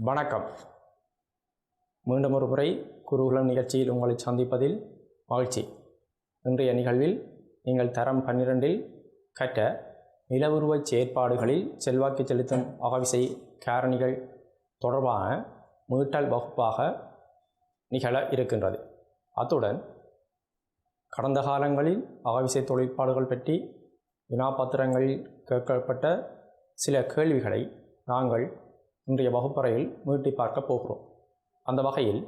வணக்கம். மீண்டும் ஒரு முறை குருகுலம் நிகழ்ச்சியில் உங்களை சந்திப்பதில் மகிழ்ச்சி. இன்றைய நிகழ்வில் நீங்கள் தரம் 12இல் கற்ற நிலவுருவச் செயற்பாடுகளில் செல்வாக்கு செலுத்தும் அகவிசை காரணிகள் தொடர்பான மீட்டல் வகுப்பாக நிகழ இருக்கின்றது. அத்துடன் கடந்த காலங்களில் அகவிசை தொழிற்பாடுகள் பற்றி வினாப்பத்திரங்களில் கேட்கப்பட்ட சில கேள்விகளை நாங்கள் இன்றைய வகுப்பறையில் மீட்டி பார்க்க போகிறோம். அந்த வகையில்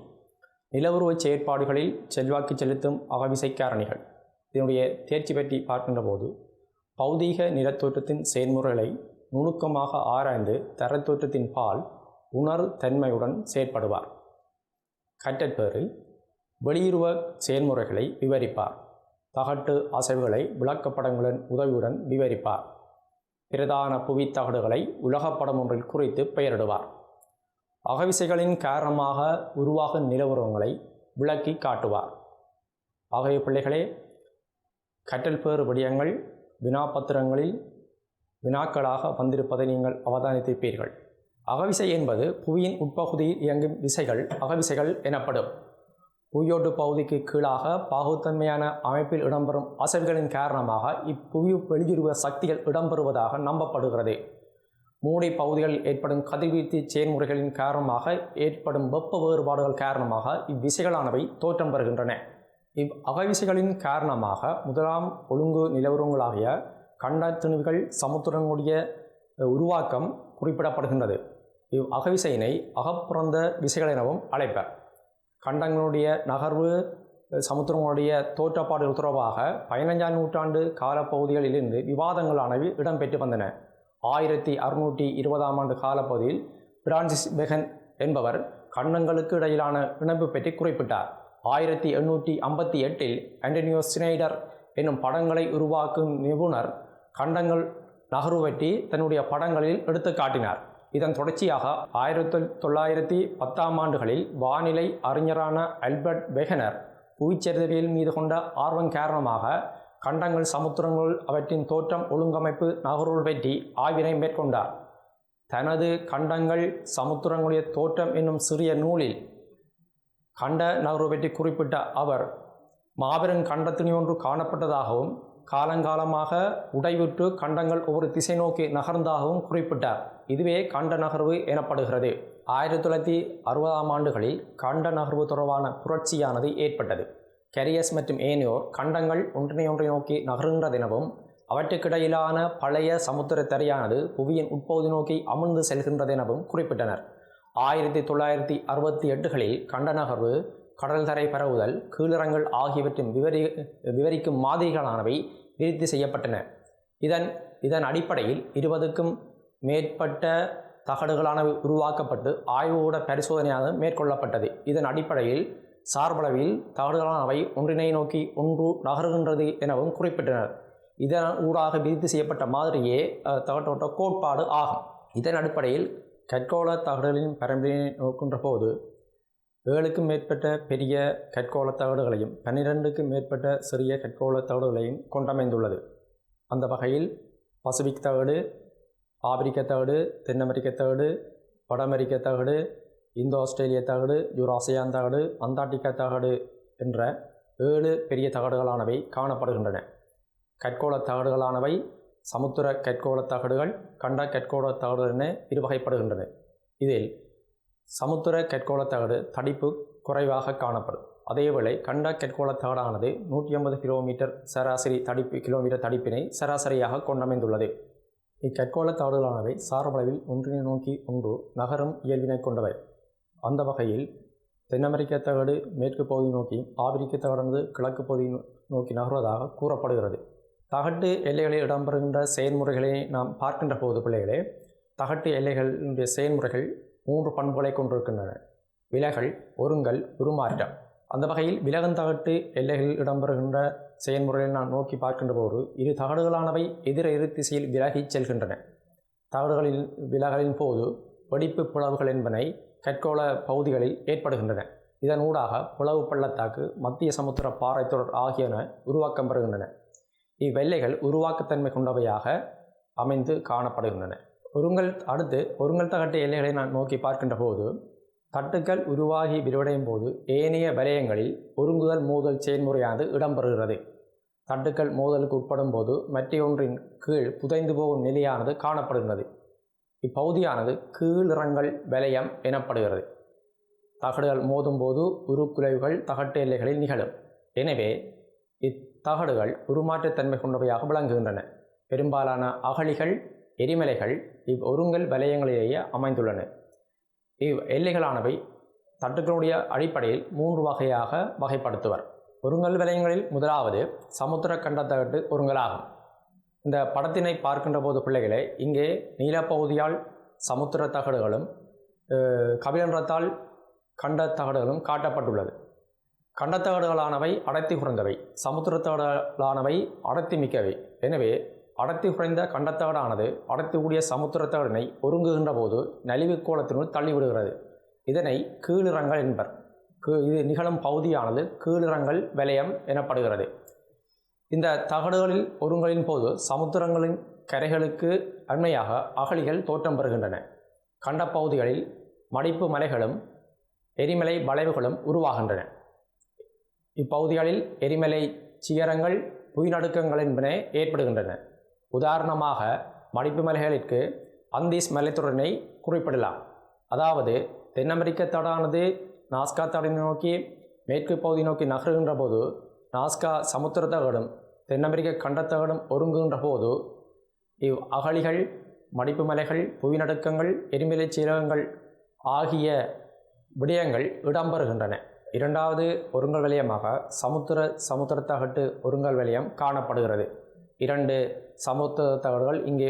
நிலவுருவச் செயற்பாடுகளில் செல்வாக்கு செலுத்தும் அகவிசை காரணிகள் இதனுடைய தேர்ச்சி பற்றி பார்க்கின்ற போது பௌதீக நிலத்தோற்றத்தின் செயல்முறைகளை நுணுக்கமாக ஆராய்ந்து தரத்தோற்றத்தின் பால் உணர் தன்மையுடன் செயற்படுவார். கற்றற்பேறு வெளியுருவ செயல்முறைகளை விவரிப்பார். தகட்டு அசைவுகளை விளக்கப்படங்களின் உதவியுடன் விவரிப்பார். பிரதான புவித்தகடுகளை உலகப்படம் ஒன்றில் குறித்து பெயரிடுவார். அகவிசைகளின் காரணமாக உருவாகும் நிலவுருவங்களை விளக்கி காட்டுவார். ஆகிய பிள்ளைகளே, கற்றல் பேறு விடயங்கள் வினாப்பத்திரங்களில் வினாக்களாக வந்திருப்பதை நீங்கள் அவதானித்திருப்பீர்கள். அகவிசை என்பது புவியின் உட்பகுதியில் இயங்கும் விசைகள் அகவிசைகள் எனப்படும். புவியோட்டு பகுதிக்கு கீழாக பாகுத்தன்மையான அமைப்பில் இடம்பெறும் அசைவுகளின் காரணமாக இப்புவி வெளியுருவ சக்திகள் இடம்பெறுவதாக நம்பப்படுகிறது. மூளை பகுதிகளில் ஏற்படும் கதிர்வீச்சு செயல்முறைகளின் காரணமாக ஏற்படும் வெப்ப வேறுபாடுகள் காரணமாக இவ்விசைகளானவை தோற்றம் பெறுகின்றன. அகவிசைகளின் காரணமாக முதலாம் ஒழுங்கு நிலவரங்களாகிய கண்ட திணிவுகள் சமுத்திரங்களுடைய உருவாக்கம் குறிப்பிடப்படுகின்றது. அகவிசையினை அகப்புறந்த விசைகள் எனவும் அழைப்பர். கண்டங்களுடைய நகர்வு சமுத்திரங்களுடைய தோற்றப்பாடுகள் தொடர்பாக 15ஆம் நூற்றாண்டு காலப்பகுதிகளிலிருந்து விவாதங்களானவை இடம்பெற்று வந்தன. 1620ஆம் ஆண்டு காலப்பகுதியில் பிரான்சிஸ் பெகன் என்பவர் கண்டங்களுக்கு இடையிலான இணைப்பு பற்றி குறிப்பிட்டார். 1858இல் ஆண்டனியோ ஸ்னைடர் என்னும் படங்களை உருவாக்கும் நிபுணர் கண்டங்கள் நகர்வு பற்றி தன்னுடைய படங்களில் எடுத்து காட்டினார். இதன் தொடர்ச்சியாக 1910ஆம் ஆண்டுகளில் வானிலை அறிஞரான ஆல்பர்ட் வெகனர் புவிச்சரிதவியல் மீது கொண்ட ஆர்வம் காரணமாக கண்டங்கள் சமுத்திரங்கள் அவற்றின் தோற்றம் ஒழுங்கமைப்பு நகர்வுகள் பற்றி ஆய்வினை மேற்கொண்டார். தனது கண்டங்கள் சமுத்திரங்களுடைய தோற்றம் என்னும் சிறிய நூலில் கண்ட நகர்வு பற்றி குறிப்பிட்ட அவர் மாபெரும் கண்டத்தினி ஒன்று காணப்பட்டதாகவும் காலங்காலமாக உடைவுற்று கண்டங்கள் ஒவ்வொரு திசை நோக்கி நகர்ந்தாகவும் குறிப்பிட்டார். இதுவே கண்ட நகர்வு எனப்படுகிறது. 1960ஆம் ஆண்டுகளில் கண்ட நகர்வு தொடர்பான புரட்சியானது ஏற்பட்டது. கரியஸ் மற்றும் ஏனையோர் கண்டங்கள் ஒன்றினை நோக்கி நகருகின்றதெனவும் அவற்றுக்கிடையிலான பழைய சமுத்திர தரையானது புவியின் உட்பகுதி நோக்கி அமிழ்ந்து செல்கின்றதெனவும் குறிப்பிட்டனர். 1968களில் கண்ட நகர்வு கடல் தரை பரவுதல் கீழிறங்கல் ஆகியவற்றின் விவரிக்கும் மாதிரிகளானவை விருத்தி செய்யப்பட்டன. இதன் அடிப்படையில் 20க்கும் மேற்பட்ட தகடுகளானவை உருவாக்கப்பட்டு ஆய்வுக்கூட பரிசோதனையாக மேற்கொள்ளப்பட்டது. இதன் அடிப்படையில் சார்பளவில் தகடுகளானவை ஒன்றினை நோக்கி ஒன்று நகருகின்றது எனவும் குறிப்பிட்டனர். இதன் ஊடாக விருத்தி செய்யப்பட்ட மாதிரியே தகட்டோட்ட கோட்பாடு ஆகும். இதன் அடிப்படையில் கற்கோள தகடுகளின் பரம்பினை நோக்கின்ற போது 7க்கும் மேற்பட்ட பெரிய கற்கோள தகடுகளையும் 12க்கும் மேற்பட்ட சிறிய கற்கோள தகடுகளையும் கொண்டமைந்துள்ளது. அந்த வகையில் பசிபிக் தகடு, ஆப்பிரிக்க தகடு, தென் அமெரிக்க தகடு, வட அமெரிக்க தகடு, இந்தோ ஆஸ்திரேலிய தகடு, யூராசியான் தகடு, அந்தார்டிகா தகடு என்ற 7 பெரிய தகடுகளானவை காணப்படுகின்றன. கற்கோள தகடுகளானவை சமுத்திர கற்கோள தகடுகள், கண்ட கற்கோள தகடுகள் என இருவகைப்படுகின்றன. இதில் சமுத்திர கற்கோள தகடு தடிப்பு குறைவாக காணப்படும். அதேவேளை கண்ட கற்கோள தகடானது 150 கிலோமீட்டர் கிலோமீட்டர் தடிப்பினை சராசரியாக கொண்டமைந்துள்ளது. இக்கற்கோள தகடுகளானவை சார்பளவில் ஒன்றினை நோக்கி ஒன்று நகரும் இயல்பினை கொண்டவை. அந்த வகையில் தென் அமெரிக்க தகடு மேற்கு பகுதி நோக்கி ஆப்பிரிக்க தகடானது கிழக்கு பகுதி நோக்கி நகர்வதாக கூறப்படுகிறது. தகட்டு எல்லைகளில் இடம்பெறுகின்ற செயல்முறைகளை நாம் பார்க்கின்ற போது பிள்ளைகளே, தகட்டு எல்லைகளுடைய செயல்முறைகள் 3 பண்புகளை கொண்டிருக்கின்றன: விலகல், ஒருங்கல், உருமாற்றம். அந்த வகையில் விலகந்தகட்டு எல்லைகளில் இடம்பெறுகின்ற செயல்முறைகளை நாம் நோக்கி பார்க்கின்ற போது இரு தகடுகளானவை எதிர் திசையில் விலகி செல்கின்றன. தகடுகளில் விலகலின் போது வெடிப்பு பிளவுகள் என்பன கற்கோள பகுதிகளில் ஏற்படுகின்றன. இதன் ஊடாக பிளவு பள்ளத்தாக்கு, மத்திய சமுத்திர பாறை தொடர் ஆகியன உருவாக்கம் பெறுகின்றன. இவ்வெல்லைகள் உருவாக்கத்தன்மை கொண்டவையாக அமைந்து காணப்படுகின்றன. ஒருங்கல் தகட்டு எல்லைகளை நான் நோக்கி பார்க்கின்ற போது தட்டுக்கள் உருவாகி விரிவடையும் போது ஏனைய வலயங்களில் ஒருங்குதல் மோதல் செயல்முறையானது இடம்பெறுகிறது. தட்டுக்கள் மோதலுக்கு உட்படும் போது மற்றொன்றின் கீழ் புதைந்து போகும் நிலையானது காணப்படுகிறது. இப்பகுதியானது கீழிறங்கல் வலயம் எனப்படுகிறது. தகடுகள் மோதும் போது உருக்குலைவுகள் தகட்டு எல்லைகளில் நிகழும். எனவே இத்தகடுகள் உருமாற்றத்தன்மை கொண்டவையாக விளங்குகின்றன. பெரும்பாலான அகழிகள் எரிமலைகள் ஒருங்கல் வலயங்களிலேயே அமைந்துள்ளன. எல்லைகளானவை தட்டுக்களுடைய அடிப்படையில் 3 வகையாக வகைப்படுத்துவர். ஒருங்கல் வலயங்களில் முதலாவது சமுத்திர கண்டத்தகட்டு ஒருங்கலாகும். இந்த படத்தினை பார்க்கின்ற போது பிள்ளைகளே, இங்கே நீலப்பகுதியால் சமுத்திர தகடுகளும் கபிலன்றத்தால் கண்டத்தகடுகளும் காட்டப்பட்டுள்ளது. கண்டத்தகடுகளானவை அடர்த்தி குறைந்தவை, சமுத்திர தகடுகளானவை அடர்த்தி மிக்கவை. எனவே அடர்த்தி குறைந்த கண்டத்தகடானது அடர்த்தி கூடிய சமுத்திர தகடினை ஒருங்குகின்ற போது நலிவு கோலத்தினுள் தள்ளிவிடுகிறது. இதனை கீழிறங்கல் என்பர். இது நிகழும் பகுதியானது கீழிறங்கல் வலயம் எனப்படுகிறது. இந்த தகடுகளில் ஒருங்கலின் போது சமுத்திரங்களின் கரைகளுக்கு அண்மையாக அகழிகள் தோற்றம் பெறுகின்றன. கண்டப்பகுதிகளில் மடிப்பு மலைகளும் எரிமலை வளைவுகளும் உருவாகின்றன. இப்பகுதிகளில் எரிமலை சிகரங்கள் புவிநடுக்கங்கள் என்பன ஏற்படுகின்றன. உதாரணமாக மடிப்பு மலைகளுக்கு அந்தீஸ் மலைத்தொடரினை குறிப்பிடலாம். அதாவது தென் அமெரிக்க தடானது நாஸ்கா தடை நோக்கி மேற்கு பகுதி நோக்கி நகருகின்ற போது நாஸ்கா சமுத்திர தகடும் தென் அமெரிக்க கண்டத்தகடும் ஒருங்குகின்ற போது இவ் அகழிகள் மடிப்பு மலைகள் புவிநடுக்கங்கள் எரிமலை சீரகங்கள் ஆகிய விடயங்கள் இடம்பெறுகின்றன. இரண்டாவது ஒருங்கல் வலயமாக சமுத்திர தகட்டு ஒருங்கல் வலயம் காணப்படுகிறது. 2 சமுத்திர தகடுகள் இங்கே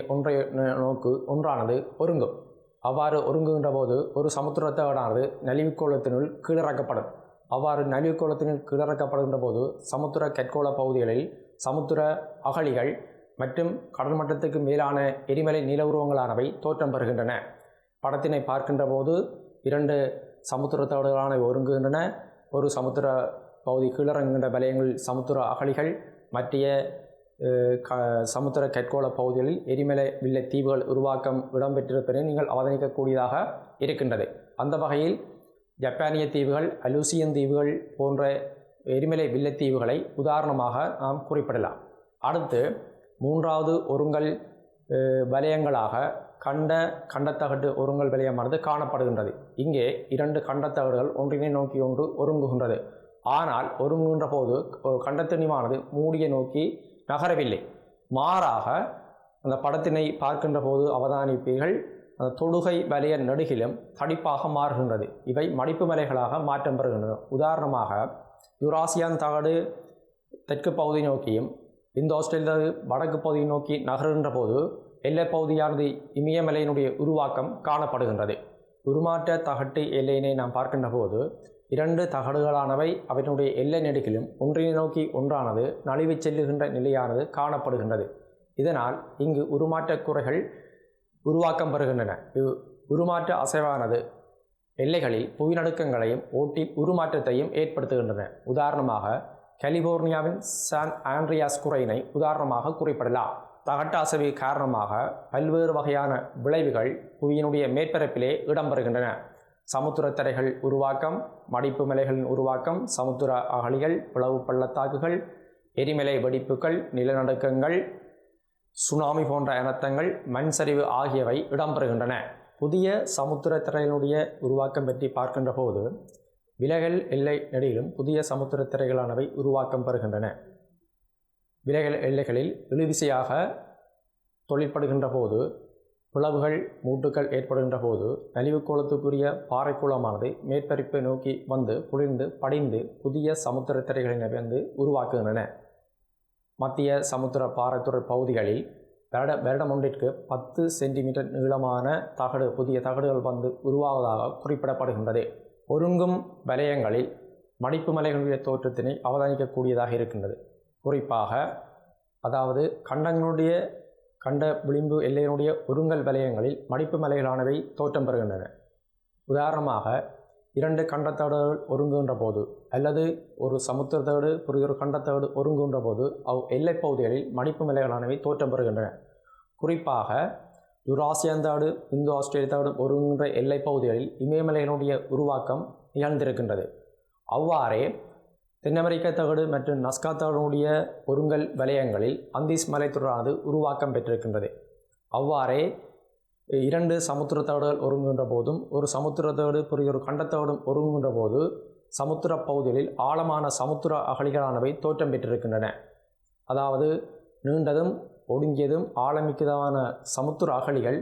ஒன்றானது ஒருங்கும். அவ்வாறு ஒருங்குகின்ற போது ஒரு சமுத்திர தகடானது நலிவுக்கோளத்தினுள் கீழிறக்கப்படும். அவ்வாறு நலிவுக்கோளத்தினுள் கீழிறக்கப்படுகின்ற போது சமுத்திர கற்கோள பகுதிகளில் சமுத்திர அகழிகள் மற்றும் கடல் மட்டத்துக்கு மேலான எரிமலை நில உருவங்களானவை தோற்றம் பெறுகின்றன. படத்தினை பார்க்கின்ற போது 2 சமுத்திர தகடுகளானவை ஒருங்குகின்றன. ஒரு சமுத்திர பகுதி கீழிறங்குகின்ற வலயங்களில் சமுத்திர அகழிகள், மற்றைய சமுத்திர கற்கோள பகுதிகளில் எரிமலை வில்லை தீவுகள் உருவாக்கம் இடம்பெற்றிருப்பதை நீங்கள் அவதானிக்கக்கூடியதாக இருக்கின்றது. அந்த வகையில் ஜப்பானிய தீவுகள், அலூசியன் தீவுகள் போன்ற எரிமலை வில்லைத்தீவுகளை உதாரணமாக நாம் குறிப்பிடலாம். அடுத்து 3வது ஒருங்கல் வலயங்களாக கண்டத்தகட்டு ஒருங்கல் வலயமானது காணப்படுகின்றது. இங்கே 2 கண்டத்தகடுகள் ஒன்றினை நோக்கி ஒன்று ஒருங்குகின்றது. ஆனால் ஒருங்குகின்ற போது கண்டத்திணிவானது மூடிய நோக்கி நகரவில்லை. மாறாக அந்த படத்தினை பார்க்கின்ற போது அவதானிப்பீர்கள், அந்த தொடுகை வலய நடுகிலும் தடிப்பாக மாறுகின்றது. இவை மடிப்பு மலைகளாக மாற்றம் பெறுகின்றன. உதாரணமாக யூராசியான் தகடு தெற்கு பகுதி நோக்கியும் இந்த ஆஸ்திரேலியா வடக்கு பகுதியை நோக்கி நகருகின்ற போது எல்லை பகுதியானது இமயமலையினுடைய உருவாக்கம் காணப்படுகின்றது. உருமாற்ற தகட்டு எல்லையினை நாம் பார்க்கின்ற போது 2 தகடுகளானவை அவற்றினுடைய எல்லை நெடுகிலும் ஒன்றினை நோக்கி ஒன்றானது நழுவி செல்லுகின்ற நிலையானது காணப்படுகின்றது. இதனால் இங்கு உருமாற்ற குறைகள் உருவாக்கம் பெறுகின்றன. உருமாற்ற அசைவானது எல்லைகளில் புவிநடுக்கங்களையும் ஓட்டி உருமாற்றத்தையும் ஏற்படுத்துகின்றன. உதாரணமாக கலிபோர்னியாவின் சான் ஆண்ட்ரியாஸ் குறையினை உதாரணமாக குறிப்பிடலாம். தகட்டு அசைவு காரணமாக பல்வேறு வகையான விளைவுகள் புவியினுடைய மேற்பரப்பிலே இடம்பெறுகின்றன. சமுத்திர தரைகள் உருவாக்கம், மடிப்பு மலைகளின் உருவாக்கம், சமுத்திர அகழிகள், பிளவு பள்ளத்தாக்குகள், எரிமலை வெடிப்புகள், நிலநடுக்கங்கள், சுனாமி போன்ற அனர்த்தங்கள், மண் சரிவு ஆகியவை இடம்பெறுகின்றன. புதிய சமுத்திர திரையினுடைய உருவாக்கம் பற்றி பார்க்கின்ற போது விலகல் எல்லை நெடுகிலும் புதிய சமுத்திர திரைகளானவை உருவாக்கம் பெறுகின்றன. விலகல் எல்லைகளில் இழுவிசையாக தொழிற்படுகின்ற போது பிளவுகள் மூட்டுக்கள் ஏற்படுகின்ற போது நலிவுக்கோளத்துக்குரிய பாறைக்கூளமானது மேற்பரப்பை நோக்கி வந்து குளிர்ந்து படிந்து புதிய சமுத்திர திரைகளை வந்து உருவாக்குகின்றன. மத்திய சமுத்திர பாறைத்துறை பகுதிகளில் வருடம் ஒன்றிற்கு 10 சென்டிமீட்டர் நீளமான புதிய தகடுகள் வந்து உருவாவதாக குறிப்பிடப்படுகின்றது. ஒருங்கும் வலயங்களில் மடிப்பு மலைகளுடைய தோற்றத்தினை அவதானிக்கக்கூடியதாக இருக்கின்றது. குறிப்பாக அதாவது கண்ட விளிம்பு எல்லையினுடைய ஒருங்கல் வலயங்களில் மடிப்பு மலைகளானவை தோற்றம் பெறுகின்றன. உதாரணமாக 2 கண்டத்தகடுகள் ஒருங்குகின்ற போது அல்லது ஒரு சமுத்திர தகடு ஒரு கண்டத்தகடு ஒருங்குகின்ற போது எல்லைப் பகுதிகளில் மடிப்பு மலைகளானவை தோற்றம் பெறுகின்றன. குறிப்பாக யுராசியந்தாடு இந்தோ ஆஸ்திரேலியாவோடு ஒருங்கின்ற எல்லைப் பகுதிகளில் இமயமலையினுடைய உருவாக்கம் நிகழ்ந்திருக்கின்றது. அவ்வாறே தென் அமெரிக்க தகடு மற்றும் நஸ்கா தகடுடைய ஒருங்கல் வலயங்களில் அந்தீஸ் மலைத்தொடரானது உருவாக்கம் பெற்றிருக்கின்றது. அவ்வாறே 2 சமுத்திர தகடுகள் ஒருங்குகின்ற போதும் ஒரு சமுத்திர தகடு ஒரு கண்டத்தகடும் ஒருங்குகின்ற போது சமுத்திர பகுதிகளில் ஆழமான சமுத்திர அகழிகளானவை தோற்றம் பெற்றிருக்கின்றன. அதாவது நீண்டதும் ஒடுங்கியதும் ஆழமிக்கதான சமுத்திர அகழிகள்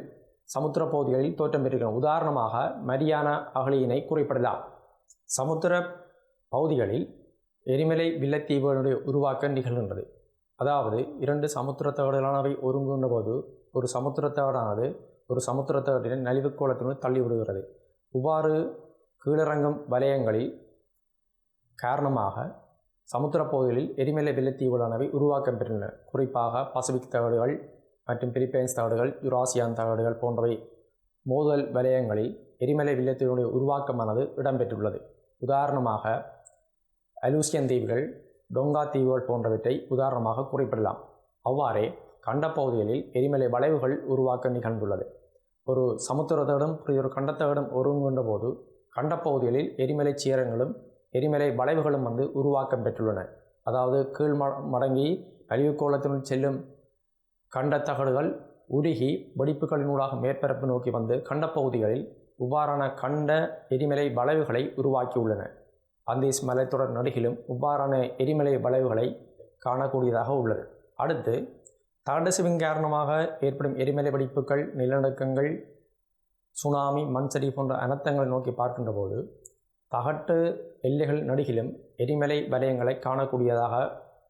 சமுத்திர பகுதிகளில் தோற்றம் பெற்றிருக்கின்றன. உதாரணமாக மரியானா அகழியினை குறிப்பிடலாம். சமுத்திர பகுதிகளில் எரிமலை வில்லைத்தீவுகளுடைய உருவாக்கம் நிகழ்கின்றது. அதாவது 2 சமுத்திர தகடுகளானவை ஒருங்குகின்ற போது ஒரு சமுத்திர தகடானது ஒரு சமுத்திர தகட்டினை நலிவுக்கோளத்தினுள் தள்ளிவிடுகிறது. இவ்வாறு கீழிறங்கும் வலயங்களில் காரணமாக சமுத்திர பகுதிகளில் எரிமலை வில்லைத்தீவுகளானவை உருவாக்கம் பெற்றன. குறிப்பாக பசிபிக் தகடுகள் மற்றும் பிலிப்பைன்ஸ் தகடுகள், யுராசியான் தகடுகள் போன்றவை மோதல் வலயங்களில் எரிமலை வில்லைத்தீவுகளுடைய உருவாக்கமானது இடம்பெற்றுள்ளது. உதாரணமாக அலூசியன் தீவுகள், டொங்கா தீவுகள் போன்றவற்றை உதாரணமாக குறிப்பிடலாம். அவ்வாறே கண்டப்பகுதிகளில் எரிமலை வளைவுகள் உருவாக்க நிகழ்ந்துள்ளது. ஒரு சமுத்திரத்தகடும் ஒரு கண்டத்தகடும் ஒருங்குகின்ற போது கண்டப்பகுதிகளில் எரிமலை சீரங்களும் எரிமலை வளைவுகளும் உருவாக்கம் பெற்றுள்ளன. அதாவது கீழ் மடங்கி அழிவுக்கோளத்தினுள் செல்லும் கண்டத்தகடுகள் உருகி வெடிப்புகளினூடாக மேற்பரப்பு நோக்கி கண்டப்பகுதிகளில் இவ்வாறான கண்ட எரிமலை வளைவுகளை உருவாக்கியுள்ளன. அந்தீஸ் மலைத்தொடர் நடுகிலும் இவ்வாறான எரிமலை வளைவுகளை காணக்கூடியதாக உள்ளது. அடுத்து தகடசிவின் காரணமாக ஏற்படும் எரிமலை வெடிப்புகள், நிலநடுக்கங்கள், சுனாமி, மண்சரி போன்ற அனர்த்தங்களை நோக்கி பார்க்கின்ற போது தகட்டு எல்லைகள் நடுகிலும் எரிமலை வலயங்களை காணக்கூடியதாக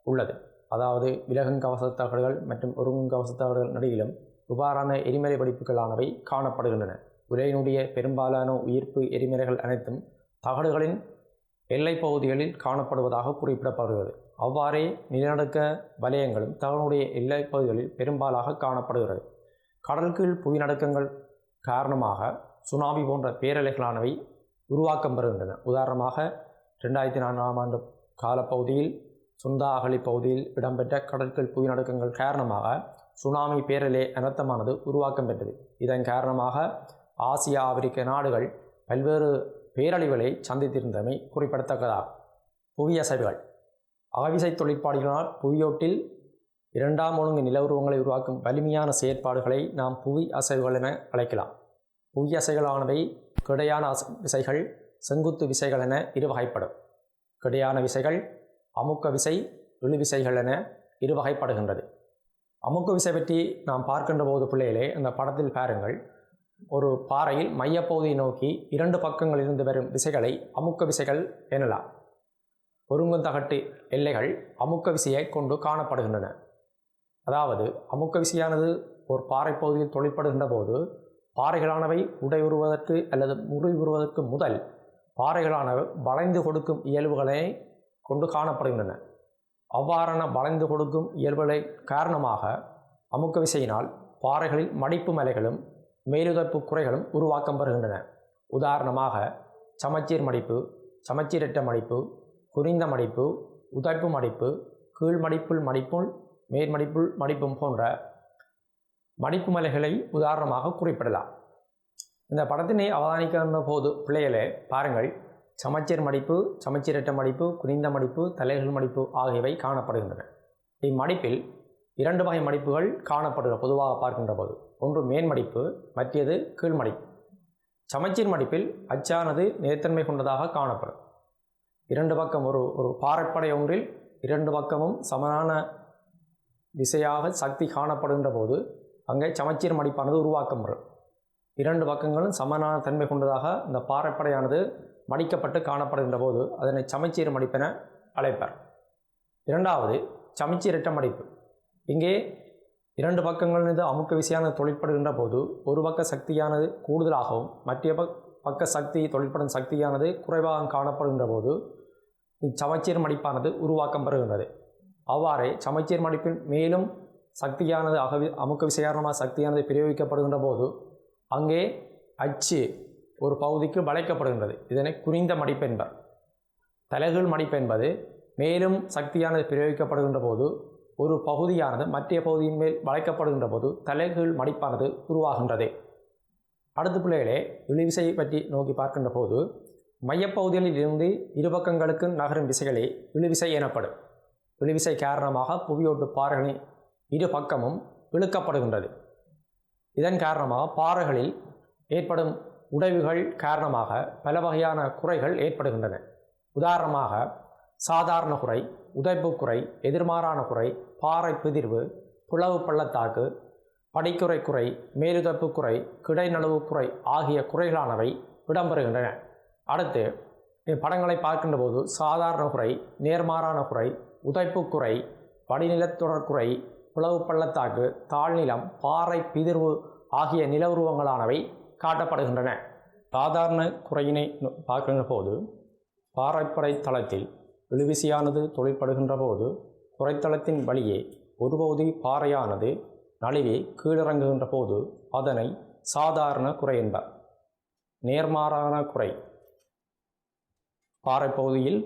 உள்ளது. அதாவது விலகுங்கவச தகடுகள் மற்றும் ஒருங்குங்கவச தகடுகள் நடுகிலும் இவ்வாறான எரிமலை வெடிப்புகளானவை காணப்படுகின்றன. உலகினுடைய பெரும்பாலான உயிர்ப்பு எரிமலைகள் அனைத்தும் தகடுகளின் எல்லை பகுதிகளில் காணப்படுவதாக குறிப்பிடப்படுகிறது. அவ்வாறே நிலநடுக்க வலயங்களும் தகடுடைய எல்லை பகுதிகளில் பெரும்பாலாக காணப்படுகிறது. கடல் கீழ் புவிநடுக்கங்கள் காரணமாக சுனாமி போன்ற பேரலைகளானவை உருவாக்கம் பெறுகின்றன. உதாரணமாக 2004ஆம் ஆண்டு காலப்பகுதியில் சுந்தா அகழி பகுதியில் இடம்பெற்ற கடற்கீழ் புவிநடுக்கங்கள் காரணமாக சுனாமி பேரலை அனர்த்தமானது உருவாக்கம் பெற்றது. இதன் காரணமாக ஆசியா, ஆப்பிரிக்க நாடுகள் பல்வேறு பேரழிவுகளை சந்தித்திருந்தமை குறிப்பிடத்தக்கதாகும். புவி அசைவுகள் அகவிசை தொழிற்பாடுகளால் புவியோட்டில் 2ஆம் ஒழுங்கு நிலவுருவங்களை உருவாக்கும் வலிமையான செயற்பாடுகளை நாம் புவி அசைவுகள் என அழைக்கலாம். புவி அசைவுகளானவை கிடையான விசைகள், செங்குத்து விசைகள் என இருவகைப்படும். கிடையான விசைகள் அமுக்க விசை, இழுவிசைகள் என இருவகைப்படுகின்றது. அமுக்க விசை பற்றி நாம் பார்க்கின்ற போது பிள்ளைகளே அந்த படத்தில் பாருங்கள். ஒரு பாறையில் மையப்பகுதியை நோக்கி 2 பக்கங்களிலிருந்து வரும் விசைகளை அமுக்க விசைகள் எனலாம். ஒருங்குந்தகட்டு எல்லைகள் அமுக்க விசையை கொண்டு காணப்படுகின்றன. அதாவது அமுக்க விசையானது ஒரு பாறை பகுதியில் தொழிற்படுகின்ற போது பாறைகளானவை உடையுறுவதற்கு அல்லது முறிவுறுவதற்கு முதல் பாறைகளானவை வளைந்து கொடுக்கும் இயல்புகளை கொண்டு காணப்படுகின்றன. அவ்வாறான வளைந்து கொடுக்கும் இயல்புகளை காரணமாக அமுக்க விசையினால் பாறைகளில் மடிப்பு மலைகளும் மேலுதைப்பு குறைகளும் உருவாக்கம் பெறுகின்றன. உதாரணமாக சமச்சீர் மடிப்பு, சமச்சீரற்ற மடிப்பு, குறிந்த மடிப்பு, உதைப்பு மடிப்பு, கீழ் மடிப்புள் மடிப்புள், மேற்மடிப்புள் மடிப்பும் போன்ற மடிப்பு மலைகளை உதாரணமாக குறிப்பிடலாம். இந்த படத்தினை அவதானிக்கின்ற போது பிள்ளைகளே பாருங்கள், சமச்சீர் மடிப்பு, சமச்சீரற்ற மடிப்பு, குறிந்த மடிப்பு, தலைகள் மடிப்பு ஆகியவை காணப்படுகின்றன. இம்மடிப்பில் 2 வகை மடிப்புகள் காணப்படுகிற பொதுவாக பார்க்கின்ற போது, ஒன்று மேன்மடிப்பு, மற்றது கீழ்மடிப்பு. சமச்சீர் மடிப்பில் அச்சானது நேர்த்தன்மை கொண்டதாக காணப்படும். 2 பக்கம் ஒரு பாறைப்படை ஒன்றில் 2 பக்கமும் சமனான விசையாக சக்தி காணப்படுகின்ற போது அங்கே சமச்சீர் மடிப்பானது உருவாக்கம் பெறும். 2 பக்கங்களும் சமனான தன்மை கொண்டதாக இந்த பாறைப்படையானது மடிக்கப்பட்டு காணப்படுகின்ற போது அதனை சமச்சீர் மடிப்பென அழைப்பர். 2வது சமச்சீரற்ற மடிப்பு. இங்கே 2 பக்கங்களிலிருந்து அமுக்க விசையானது தொழிற்படுகின்ற போது ஒரு பக்க சக்தியானது கூடுதலாகவும் மற்ற பக்க சக்தி தொழிற்படும் சக்தியானது குறைவாக காணப்படுகின்ற போது இச்சமச்சீர் மடிப்பானது உருவாக்கம் பெறுகின்றது. அவ்வாறே சமச்சீர் மடிப்பில் மேலும் சக்தியானது அமுக்க விசையானமாக சக்தியானது பிரயோகிக்கப்படுகின்ற போது அங்கே அச்சு ஒரு பகுதிக்கு வளைக்கப்படுகின்றது. இதனை குறிந்த மடிப்பு என்பர். தலைகீழ் மடிப்பு என்பது மேலும் சக்தியானது பிரயோகிக்கப்படுகின்ற போது ஒரு பகுதியானது மற்ற பகுதியின் மேல் வளைக்கப்படுகின்ற போது தலைகீழ் மடிப்பானது உருவாகின்றது. அடுத்த பிள்ளைகளே, இழுவிசை பற்றி நோக்கி பார்க்கின்ற போது மையப்பகுதிகளில் இருந்து இருபக்கங்களுக்கு நகரும் விசைகளே இழுவிசை எனப்படும். இழுவிசை காரணமாக புவியோட்டு பாறைகளின் இரு பக்கமும் இழுக்கப்படுகின்றது. இதன் காரணமாக பாறைகளில் ஏற்படும் உடைவுகள் காரணமாக பல வகையான குறைகள் ஏற்படுகின்றன. உதாரணமாக சாதாரண குறை, உதைப்பு குறை, எதிர்மாறான குறை, பாறை பிதிர்வு, பிளவு பள்ளத்தாக்கு, படிக்குறை குறை, மேலுதைப்பு குறை, கிடைநழுவு குறை ஆகிய குறைகளானவை இடம்பெறுகின்றன. அடுத்து படங்களை பார்க்கின்ற போது சாதாரண குறை, நேர்மாறான குறை, உதைப்பு குறை, படிநிலத்தொடர் குறை, பிளவு பள்ளத்தாக்கு, தாழ்நிலம், பாறை பிதிர்வு ஆகிய நில உருவங்களானவை காட்டப்படுகின்றன. சாதாரண குறையினை பார்க்கின்ற போது பாறைப்படை தளத்தில் இழுவிசையானது தொழிற்படுகின்ற போது குறைத்தளத்தின் வழியே ஒரு பகுதி பாறையானது நழுவி கீழிறங்குகின்ற போது அதனை சாதாரண குறை என்பர். நேர்மாறான குறை, பாறை பகுதியில்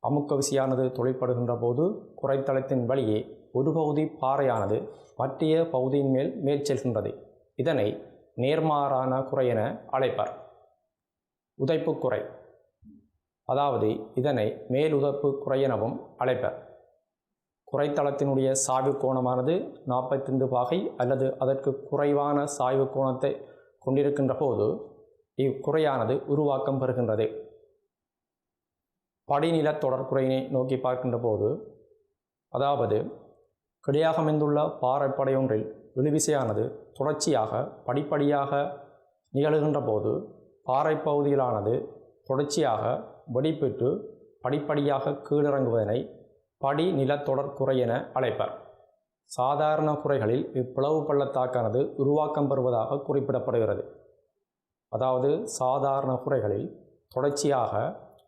அமுக்க விசையானது தொழிற்படுகின்ற போது குறைத்தளத்தின் வழியே ஒரு பகுதி பாறையானது மற்றைய பகுதியின் மேல் செல்கின்றது. இதனை நேர்மாறான குறை என அழைப்பர். உதைப்பு குறை, அதாவது இதனை மேலுதைப்பு குறை எனவும் அழைப்பர். குறைத்தளத்தினுடைய சாய்வு கோணமானது 45 பாகை அல்லது அதற்கு குறைவான சாய்வு கோணத்தை கொண்டிருக்கின்ற போது இக்குறையானது உருவாக்கம் பெறுகின்றது. படிநில தொடர்குறையினை நோக்கி பார்க்கின்ற போது, அதாவது கிடையாக அமைந்துள்ள பாறைப்படை ஒன்றில் இழுவிசையானது தொடர்ச்சியாக படிப்படியாக நிகழ்கின்ற போது பாறை பகுதியிலானது தொடர்ச்சியாக வெடிப்பிட்டு படிப்படியாக கீழிறங்குவதனை படிநிலத்தொடர் குறை என அழைப்பர். சாதாரண குறைகளில் இப்பிளவு பள்ளத்தாக்கானது உருவாக்கம் பெறுவதாக குறிப்பிடப்படுகிறது. அதாவது சாதாரண குறைகளில் தொடர்ச்சியாக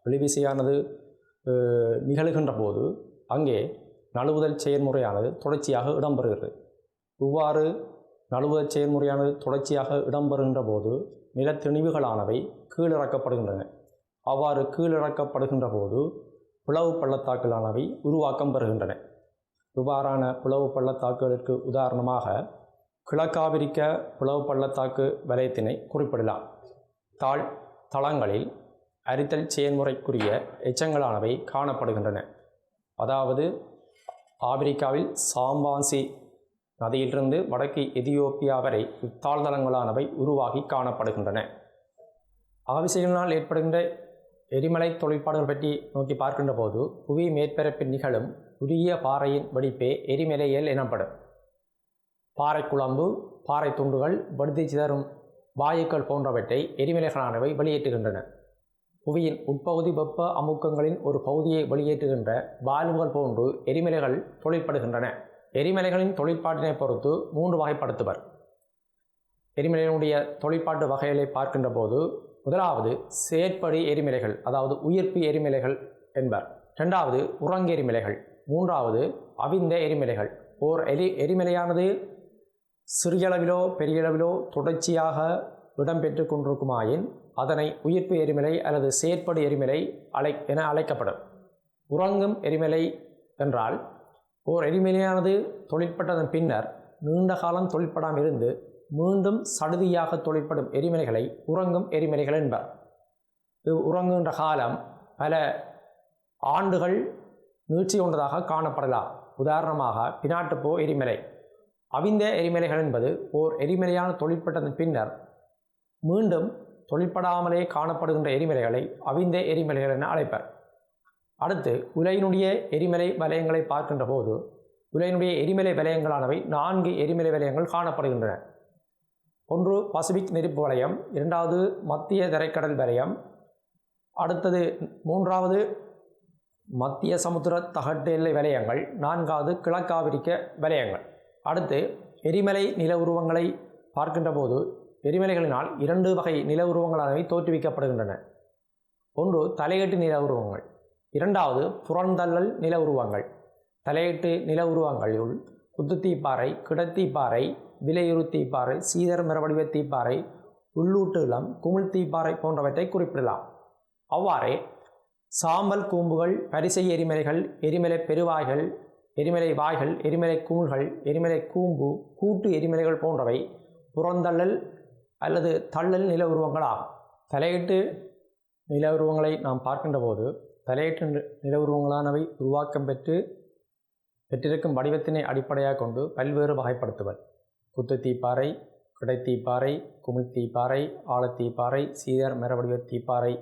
இழுவிசையானது நிகழ்கின்ற போது அங்கே நழுவுதல் செயல்முறையானது தொடர்ச்சியாக இடம்பெறுகிறது. இவ்வாறு நழுவுதல் செயல்முறையானது தொடர்ச்சியாக இடம்பெறுகின்ற போது நிலத்திணிவுகளானவை கீழிறக்கப்படுகின்றன. அவ்வாறு கீழிறக்கப்படுகின்ற போது பிளவு பள்ளத்தாக்குகளானவை உருவாக்கம் பெறுகின்றன. இவ்வாறான பிளவு பள்ளத்தாக்குகளுக்கு உதாரணமாக கிழக்காபிரிக்க பிளவு பள்ளத்தாக்கு வலயத்தினை குறிப்பிடலாம். தளங்களில் அரித்தல் செயல்முறைக்குரிய எச்சங்களானவை காணப்படுகின்றன. அதாவது ஆப்பிரிக்காவில் சாம்பாசி நதியிலிருந்து வடக்கு எதியோப்பியா வரை இத்தாழ்தளங்களானவை உருவாகி காணப்படுகின்றன. ஆவிசைகளினால் ஏற்படுகின்ற எரிமலை தொழிற்பாடுகள் பற்றி நோக்கி பார்க்கின்ற போது புவி மேற்பரப்பில் நிகழும் உரிய பாறையின் வெடிப்பே எரிமலையல் எனப்படும். பாறை குழம்பு, பாறை துண்டுகள், வெடித்து சிதறும் வாயுக்கள் போன்றவற்றை எரிமலைகளானவை வெளியேற்றுகின்றன. புவியின் உட்பகுதி வெப்ப அமுக்கங்களின் ஒரு பகுதியை வெளியேற்றுகின்ற வால்வுகள் போன்று எரிமலைகள் தொழிற்படுகின்றன. எரிமலைகளின் தொழிற்பாட்டினை பொறுத்து 3 வகைப்படுத்துவர். எரிமலையினுடைய தொழிற்பாட்டு வகைகளை பார்க்கின்ற போது முதலாவது செயற்படி எரிமலைகள், அதாவது உயிர்ப்பு எரிமலைகள் என்பர். 2வது உறங்கு எரிமலைகள். 3வது அவிந்த எரிமலைகள். ஓர் எரிமலையானது சிறியளவிலோ பெரியளவிலோ தொடர்ச்சியாக இடம்பெற்று கொண்டிருக்குமாயின் அதனை உயிர்ப்பு எரிமலை அல்லது செயற்படு எரிமலை என அழைக்கப்படும். உறங்கும் எரிமலை என்றால் ஓர் எரிமலையானது தொழிற்பட்டதன் பின்னர் நீண்ட காலம் தொழிற்படாமல் இருந்து மீண்டும் சடுதியாக தொழிற்படும் எரிமலைகளை உறங்கும் எரிமலைகள் என்பர். உறங்குகின்ற காலம் பல ஆண்டுகள் நீட்சி கொண்டதாக காணப்படலாம். உதாரணமாக பினாட்டுப்போ எரிமலை. அவிந்த எரிமலைகள் என்பது ஓர் எரிமலையான தொழிற்பட்டதன் பின்னர் மீண்டும் தொழிற்படாமலே காணப்படுகின்ற எரிமலைகளை அவிந்த எரிமலைகள் என அழைப்பர். அடுத்து உலகினுடைய எரிமலை வலயங்களை பார்க்கின்ற போது உலகினுடைய எரிமலை வலயங்களானவை 4 எரிமலை வலயங்கள் காணப்படுகின்றன. ஒன்று பசிபிக் நெருப்பு வலயம், 2வது மத்திய தரைக்கடல் வலயம், அடுத்தது 3வது மத்திய சமுத்திர தகட்டு எல்லை வலயங்கள், 4வது கிழக்காபிரிக்க வலயங்கள். அடுத்து எரிமலை நில உருவங்களை பார்க்கின்ற போது எரிமலைகளினால் 2 வகை நில உருவங்களானவை தோற்றுவிக்கப்படுகின்றன. ஒன்று தலையீட்டு நில உருவங்கள், 2வது புறந்தள்ளல் நில உருவங்கள். தலையீட்டு நில உருவங்களுள் குத்துத்தீப்பாறை, கிடத்தீப்பாறை, விலையுறுத்தீப்பாறை, சீதர் மரவடிவ தீப்பாறை, உள்ளூட்டு இளம் குமிழ் தீப்பாறை போன்றவற்றை குறிப்பிடலாம். அவ்வாறே சாம்பல் கூம்புகள், பரிசை எரிமலைகள், எரிமலை பெருவாய்கள், எரிமலை வாய்கள், எரிமலை கூழ்கள், எரிமலை கூம்பு, கூட்டு எரிமலைகள் போன்றவை புறந்தள்ளல் அல்லது தள்ளல் நில உருவங்களாகும். தலையீட்டு நில உருவங்களை நாம் பார்க்கின்ற போது தலையீட்டு நில உருவங்களானவை உருவாக்கம் பெற்றிருக்கும் வடிவத்தினை அடிப்படையாக கொண்டு பல்வேறு வகைப்படுத்துவர். குத்து தீப்பாறை, கிடைத்தீப்பாறை, குமிழ் தீப்பாறை, ஆழத்தீப்பாறை, சீதர் மரவடிவ தீப்பாறை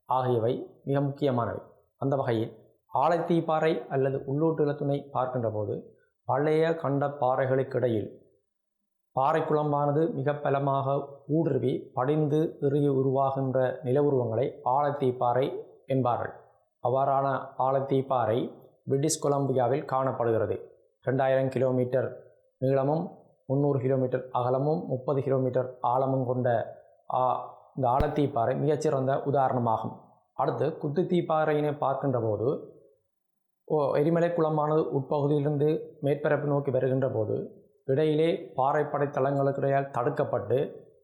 ஆகியவை மிக முக்கியமானவை. அந்த வகையில் ஆழத்தீப்பாறை அல்லது உள்ளூட்டு நிலத்தினை பார்க்கின்ற போது பழைய கண்ட பாறைகளுக்கிடையில் பாறை குழம்பானது மிக பலமாக ஊடுருவி படிந்து இறுகி உருவாகின்ற நில உருவங்களை ஆழத்தீப்பாறை என்பார்கள். அவ்வாறான ஆழத்தீப்பாறை பிரிட்டிஷ் கொலம்பியாவில் காணப்படுகிறது. 2000 கிலோமீட்டர் நீளமும் 300 கிலோமீட்டர் அகலமும் 30 கிலோமீட்டர் ஆழமும் கொண்ட இந்த ஆழத்தீப்பாறை மிகச்சிறந்த உதாரணமாகும். அடுத்து குத்து தீப்பாறையினை பார்க்கின்ற போது எரிமலை குளமானது உட்பகுதியிலிருந்து மேற்பரப்பு நோக்கி வருகின்ற போது இடையிலே பாறைப்படை தளங்களுக்கிடையால் தடுக்கப்பட்டு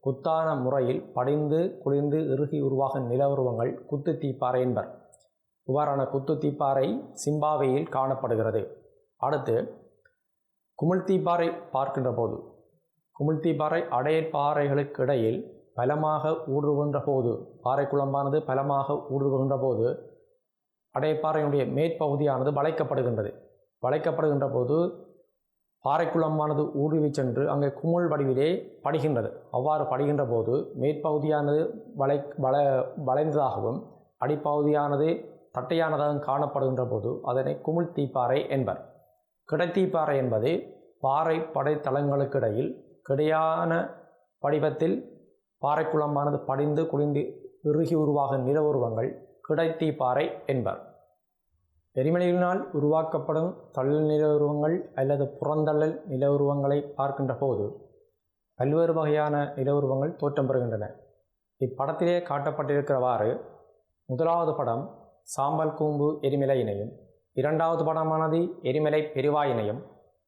குத்தான முறையில் படிந்து குளிர்ந்து இறுகி உருவாகும் நில உருவங்கள் குத்து தீப்பாறை என்பர். இவ்வாறான குத்து தீப்பாறை சிம்பாப்வேயில் காணப்படுகிறது. அடுத்து குமிழ் தீப்பாறை பார்க்கின்ற போது குமிழ்த்தீப்பாறை அடையற்பாறைகளுக்கு இடையில் பலமாக ஊடுருவுகின்ற போது, பாறை குழம்பானது பலமாக ஊடுருவுகின்ற போது அடையப்பாறையினுடைய மேற்பகுதியானது வளைக்கப்படுகின்றது. வளைக்கப்படுகின்ற போது பாறைக்குளமானது ஊடுருவி சென்று அங்கே குமிழ் வடிவிலே படிகின்றது. அவ்வாறு படிகின்ற போது மேற்பகுதியானது வளைந்ததாகவும் அடிப்பகுதியானது தட்டையானதாகவும் காணப்படுகின்ற போது அதனை குமிழ் தீப்பாறை என்பர். கிடைத்தீப்பாறை என்பது பாறை படைத்தளங்களுக்கு இடையில் கிடையான வடிவத்தில் பாறைக்குளமானது படிந்து குளிர்ந்து இறுகி உருவாகும் நில உருவங்கள் கிடைத்தீப்பாறை என்பர். எரிமலையினால் உருவாக்கப்படும் தள்ளல் நில உருவங்கள் அல்லது புறந்தள்ளல் நில உருவங்களை பார்க்கின்ற போது பல்வேறு வகையான நில உருவங்கள் தோற்றம் பெறுகின்றன. இப்படத்திலே காட்டப்பட்டிருக்கிறவாறு முதலாவது படம் சாம்பல் கூம்பு எரிமலையினையும், இரண்டாவது படமானது எரிமலை பெருவாயினையும்,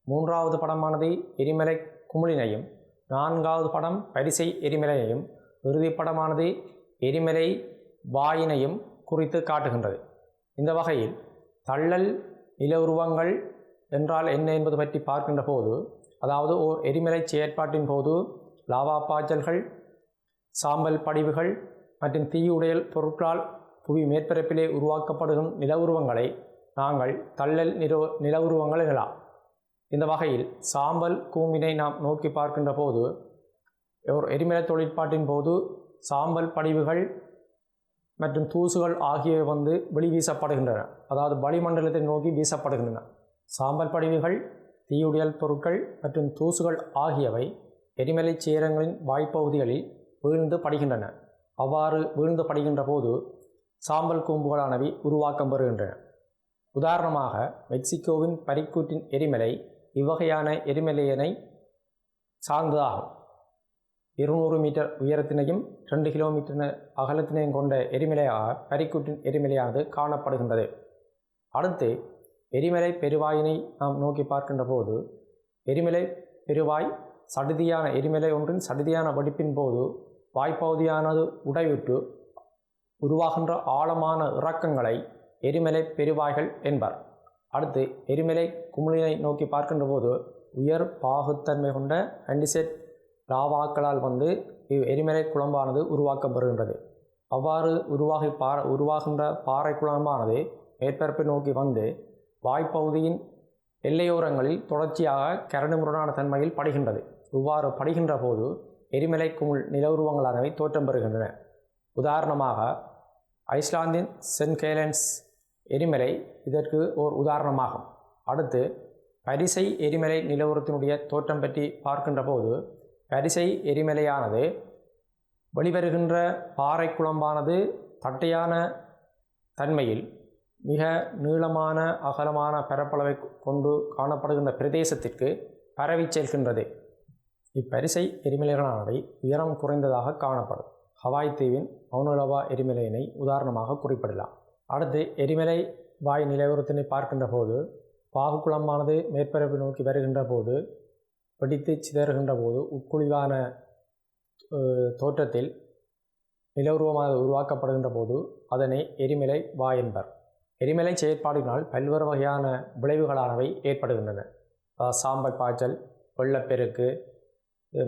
மூன்றாவது படமானது எரிமலை குமிழினையும், நான்காவது படம் பரிசை எரிமலையையும், இறுதி படமானது எரிமலை வாயினையும் குறித்து காட்டுகின்றது. இந்த வகையில் தள்ளல் நில உருவங்கள் என்றால் என்ன என்பது பற்றி பார்க்கின்ற போது, அதாவது ஓர் எரிமலை செயற்பாட்டின் போது லாவா பாய்ச்சல்கள், சாம்பல் படிவுகள் மற்றும் தீயுடையல் பொருட்களால் புவி மேற்பரப்பிலே உருவாக்கப்படும் நில உருவங்களை நாங்கள் தள்ளல் நில உருவங்கள் எனலாம். இந்த வகையில் சாம்பல் கூம்பினை நாம் நோக்கி பார்க்கின்ற போது ஒரு எரிமலை தொழிற்பாட்டின் போது சாம்பல் படிவுகள் மற்றும் தூசுகள் ஆகியவை வெளிவீசப்படுகின்றன. அதாவது வளிமண்டலத்தை நோக்கி வீசப்படுகின்றன. சாம்பல் படிவுகள், தீயுடையல் பொருட்கள் மற்றும் தூசுகள் ஆகியவை எரிமலை சேரங்களின் வாய்ப்பகுதிகளில் வீழ்ந்து படுகின்றன. அவ்வாறு வீழ்ந்து படுகின்ற போது சாம்பல் கூம்புகளானவை உருவாக்கம் பெறுகின்றன. உதாரணமாக மெக்சிகோவின் பரிக்கூற்றின் எரிமலை இவ்வகையான எரிமலையினை சார்ந்ததாகும். 200 மீட்டர் உயரத்தினையும் 2 கிலோமீட்டர் அகலத்தினையும் கொண்ட எரிமலையாக பரிக்கூற்றின் எரிமலையானது காணப்படுகின்றது. அடுத்து எரிமலை பெருவாயினை நாம் நோக்கி பார்க்கின்ற போது எரிமலை பெருவாய் சடுதியான எரிமலை ஒன்றின் சடுதியான வெடிப்பின் போது வாய்ப்பகுதியானது உடையுற்று உருவாகின்ற ஆழமான இறக்கங்களை எரிமலை பெருவாய்கள் என்பர். அடுத்து எரிமலை குமிழினை நோக்கி பார்க்கின்ற போது உயர் பாகுத்தன்மை கொண்ட ஆண்டிசைட் லாவாக்களால் எரிமலை குழம்பானது உருவாக்கப்படுகின்றது. அவ்வாறு உருவாகின்ற பாறை குழம்பானது மேற்பரப்பை நோக்கி வாய்ப்பகுதியின் எல்லையோரங்களில் தொடர்ச்சியாக கரடுமுரடான தன்மையில் படுகின்றது. இவ்வாறு படுகின்ற போது எரிமலை குமிழ் நில உருவங்களானவை தோற்றம் பெறுகின்றன. உதாரணமாக ஐஸ்லாந்தின் சென்ட் ஹெலன்ஸ் எரிமலை இதற்கு ஓர் உதாரணமாகும். அடுத்து பரிசை எரிமலை நிலவரத்தினுடைய தோற்றம் பற்றி பார்க்கின்ற போது பரிசை எரிமலையானது வெளிவருகின்ற பாறை குழம்பானது தட்டையான தன்மையில் மிக நீளமான அகலமான பரப்பளவை கொண்டு காணப்படுகின்ற பிரதேசத்திற்கு பரவி செல்கின்றது. இப்பரிசை எரிமலைகளானவை உயரம் குறைந்ததாக காணப்படும். ஹவாய் தீவின் மௌனலவா எரிமலையினை உதாரணமாக குறிப்பிடலாம். அடுத்து எரிமலை வாய் நிலவரத்தினை பார்க்கின்ற போது பாகுக்குளமானது மேற்பரப்பு நோக்கி வருகின்ற போது வெடித்து சிதறுகின்ற போது உட்குழிவான தோற்றத்தில் நிலவுருவமாக உருவாக்கப்படுகின்ற போது அதனை எரிமலை வாய் என்பர். எரிமலை செயற்பாடுகளினால் பல்வேறு வகையான விளைவுகளானவை ஏற்படுகின்றன. சாம்பல் பாய்ச்சல், வெள்ளப்பெருக்கு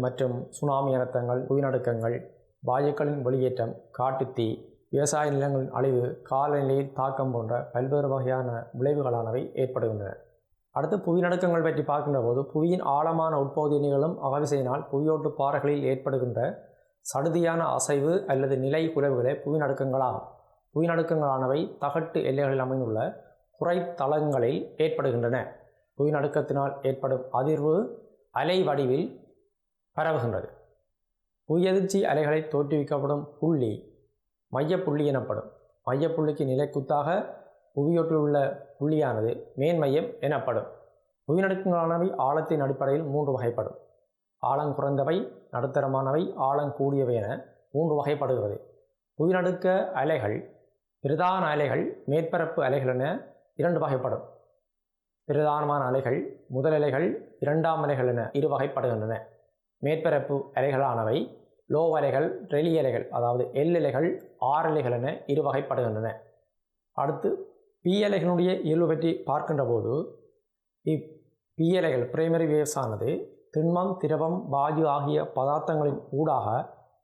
மற்றும் சுனாமி அனர்த்தங்கள், புவிநடுக்கங்கள், வாயுக்களின் வெளியேற்றம், காட்டுத்தீ, விவசாய நிலங்களின் அழிவு, காலநிலையில் தாக்கம் போன்ற பல்வேறு வகையான விளைவுகளானவை ஏற்படுகின்றன. அடுத்து புவிநடுக்கங்கள் பற்றி பார்க்கின்ற போது, புவியின் ஆழமான உட்பகுதிகளும் அகவிசையினால் புவியோட்டு பாறைகளில் ஏற்படுகின்ற சடுதியான அசைவு அல்லது நிலை குலைவுகளே புவிநடுக்கங்களாகும். புவிநடுக்கங்களானவை தகட்டு எல்லைகளில் அமைந்துள்ள குறைத்தளங்களில் ஏற்படுகின்றன. புவிநடுக்கத்தினால் ஏற்படும் அதிர்வு அலை வடிவில் பரவுகின்றது. புவியதிர்ச்சி அலைகளை தோற்றுவிக்கப்படும் புள்ளி மையப்புள்ளி எனப்படும். மையப்புள்ளிக்கு நிலைக்குத்தாக புவியோட்டில் உள்ள புள்ளியானது மேன்மையம் எனப்படும். புவிநடுக்கங்களானவை ஆழத்தின் அடிப்படையில் 3 வகைப்படும். ஆழம் குறைந்தவை, நடுத்தரமானவை, ஆழம் கூடியவை என 3 வகைப்படுகிறது. புவிநடுக்க அலைகள் பிரதான அலைகள், மேற்பரப்பு அலைகள் என 2 வகைப்படும். பிரதானமான அலைகள் முதல் அலைகள், இரண்டாம் அலைகள் என 2 வகைப்படுகின்றன. மேற்பரப்பு அலைகளானவை லோ அலைகள், ரெலி அலைகள், அதாவது எல் அலைகள், ஆர் அலைகள் என 2 வகைப்படுகின்றன. அடுத்து பி அலைகளுடைய இயல்பு பற்றி பார்க்கின்ற போது, பி அலைகள் பிரைமரி வேவ்ஸ் ஆனது திண்மம், திரவம், வாயு ஆகிய பதார்த்தங்களின் ஊடாக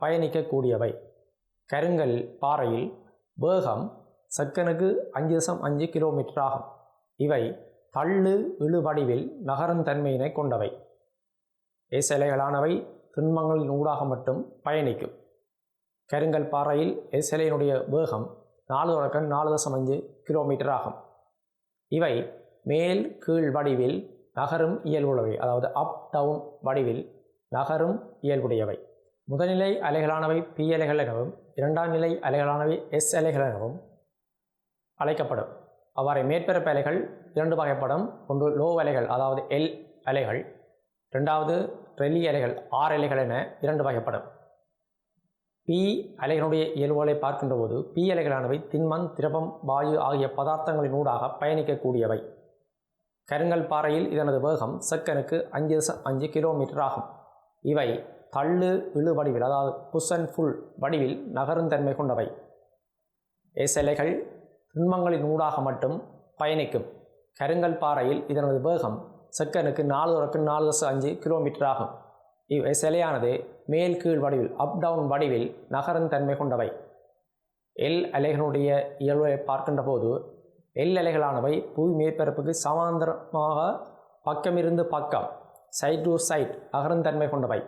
பயணிக்கக்கூடியவை. கருங்கல் பாறையில் வேகம் செகண்டுக்கு 5.5 கிலோமீட்டர் ஆகும். இவை தள்ளு இழு வடிவில் நகரும் தன்மையினை கொண்டவை. எஸ் அலைகளானவை திண்மங்களின் ஊடாக மட்டும் பயணிக்கும். கருங்கல் பாறையில் எஸ் அலையினுடைய வேகம் 4.5 கிலோமீட்டர் ஆகும். இவை மேல் கீழ் வடிவில் நகரும் இயல்புடையவை, அதாவது அப் டவுன் வடிவில் நகரும் இயல்புடையவை. முதல்நிலை அலைகளானவை பி அலைகள் எனவும், இரண்டாம் நிலை அலைகளானவை எஸ் அலைகள் எனவும் அழைக்கப்படும். அவ்வாறு மேற்பரப்பு அலைகள் 2 வகைப்படும். ஒன்று லோ அலைகள், அதாவது எல் அலைகள், இரண்டாவது ரெலி அலைகள், ஆர் அலைகள் என 2 வகைப்படும். பி அலைகளுடைய இயல்புகளை பார்க்கின்ற போது, பி அலைகளானவை திண்மம், திரவம், வாயு ஆகிய பதார்த்தங்களின் ஊடாக பயணிக்கக்கூடியவை. கருங்கல் பாறையில் இதனது வேகம் செகண்டுக்கு 5.5 கிலோமீட்டர் ஆகும். இவை தள்ளு இழு வடிவில், அதாவது புஷ் அண்ட் புல் வடிவில் நகரும் தன்மை கொண்டவை. எஸ் அலைகள் திண்மங்களின் ஊடாக மட்டும் பயணிக்கும். கருங்கல் பாறையில் இதனது வேகம் செகண்டுக்கு 4.5 கிலோமீட்டர் ஆகும். எஸ் அலையானது மேல் கீழ் வடிவில், அப் டவுன் வடிவில் நகரும் தன்மை கொண்டவை. எல் அலைகளுடைய இயல்பை பார்க்கின்ற போது, எல் அலைகளானவை புவி மேற்பரப்புக்கு சமாந்தரமாக பக்கமிருந்து பக்கம், சைட் டு சைட் நகரும் தன்மை கொண்டவை.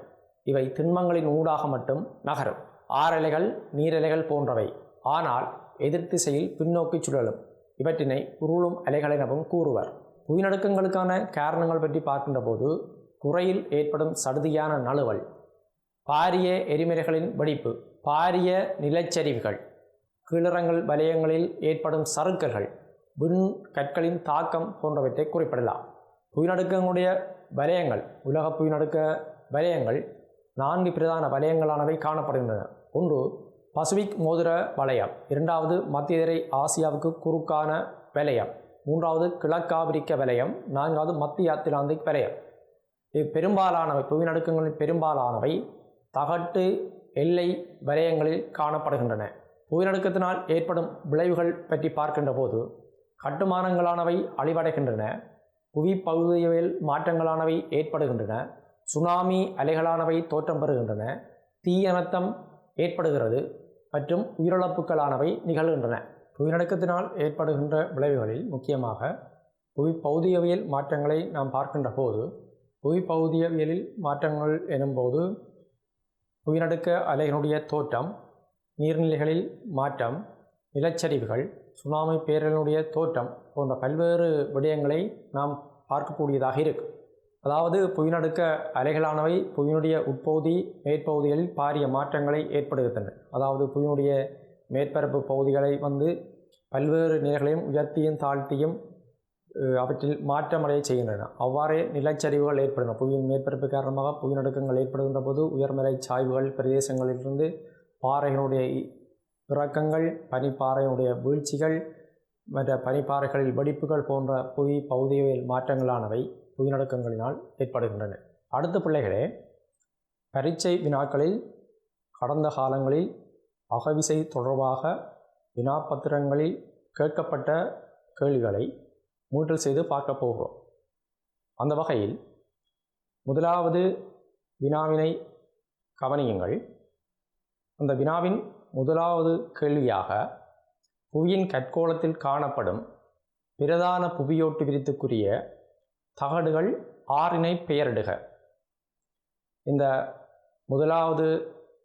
இவை திண்மங்களின் ஊடாக மட்டும் நகரும். ஆர் அலைகள் நீரலைகள் போன்றவை, ஆனால் எதிர் திசையில் பின்னோக்கி சுழலும். இவற்றினை உருளும் அலைகள் எனவும் கூறுவர். புவிநடுக்கங்களுக்கான காரணங்கள் பற்றி பார்க்கின்ற போது, குறையில் ஏற்படும் சடுதியான நழுவல், பாரிய எரிமலைகளின் வெடிப்பு, பாரிய நிலச்சரிவுகள், கீழிறங்கல் வலயங்களில் ஏற்படும் சறுக்கல்கள், விண் கற்களின் தாக்கம் போன்றவற்றை குறிப்பிடலாம். புவிநடுக்கங்களுடைய வலயங்கள், உலக புவிநடுக்க வலயங்கள் 4 பிரதான வலயங்களானவை காணப்படுகின்றன. ஒன்று பசிபிக் மோதிர வலயம், இரண்டாவது மத்தியதரை ஆசியாவுக்கு குறுக்கான வலயம், மூன்றாவது கிழக்காபிரிக்க வலயம், நான்காவது மத்திய அத்திலாந்திக் வலயம். பெரும்பாலானவை புவிநடுக்கங்களின் பெரும்பாலானவை தகட்டு எல்லை வலயங்களில் காணப்படுகின்றன. புவிநடுக்கத்தினால் ஏற்படும் விளைவுகள் பற்றி பார்க்கின்ற போது, கட்டுமானங்களானவை அழிவடைகின்றன, புவி பகுதியில் மாற்றங்களானவை ஏற்படுகின்றன, சுனாமி அலைகளானவை தோற்றம் பெறுகின்றன, தீயனர்த்தம் ஏற்படுகிறது மற்றும் உயிரிழப்புகளானவை நிகழ்கின்றன. புவிநடுக்கத்தினால் ஏற்படுகின்ற விளைவுகளில் முக்கியமாக புவி பகுதியவியல் மாற்றங்களை நாம் பார்க்கின்ற போது, புவி பகுதியவியலில் மாற்றங்கள் எனும்போது புவிநடுக்க அலைகளுடைய தோற்றம், நீர்நிலைகளில் மாற்றம், நிலச்சரிவுகள், சுனாமி பேரலினுடைய தோற்றம் போன்ற பல்வேறு விடயங்களை நாம் பார்க்கக்கூடியதாக இருக்கும். அதாவது புவிநடுக்க அலைகளானவை புவியினுடைய உட்பகுதி மேற்பகுதிகளில் பாரிய மாற்றங்களை ஏற்படுகின்றன. அதாவது புவியினுடைய மேற்பரப்பு பகுதிகளை பல்வேறு நிலைகளையும் உயர்த்தியும் தாழ்த்தியும் அவற்றில் மாற்றமடைய செய்கின்றன. அவ்வாறே நிலச்சரிவுகள் ஏற்படுகின்றன. புவியின் மேற்பரப்பு காரணமாக புவிநடுக்கங்கள் ஏற்படுகின்ற போது உயர்மலை சாய்வுகள் பிரதேசங்களிலிருந்து பாறைகளுடைய இறக்கங்கள், பனிப்பாறையுடைய வீழ்ச்சிகள் மற்ற பனிப்பாறைகளில் வெடிப்புகள் போன்ற புவி பகுதியில் மாற்றங்களானவை புவிநடுக்கங்களினால் ஏற்படுகின்றன. அடுத்த பிள்ளைகளே, பரீட்சை வினாக்களில் கடந்த காலங்களில் அகவிசை தொடர்பாக வினாப்பத்திரங்களில் கேட்கப்பட்ட கேள்விகளை மூட்டல் செய்து பார்க்க போகிறோம். அந்த வகையில் முதலாவது வினாவினை கவனியுங்கள். அந்த வினாவின் முதலாவது கேள்வியாக புவியின் கட்கோளத்தில் காணப்படும் பிரதான புவியோட்டு விரித்துக்குரிய தகடுகள் 6 பெயரிடுக. இந்த முதலாவது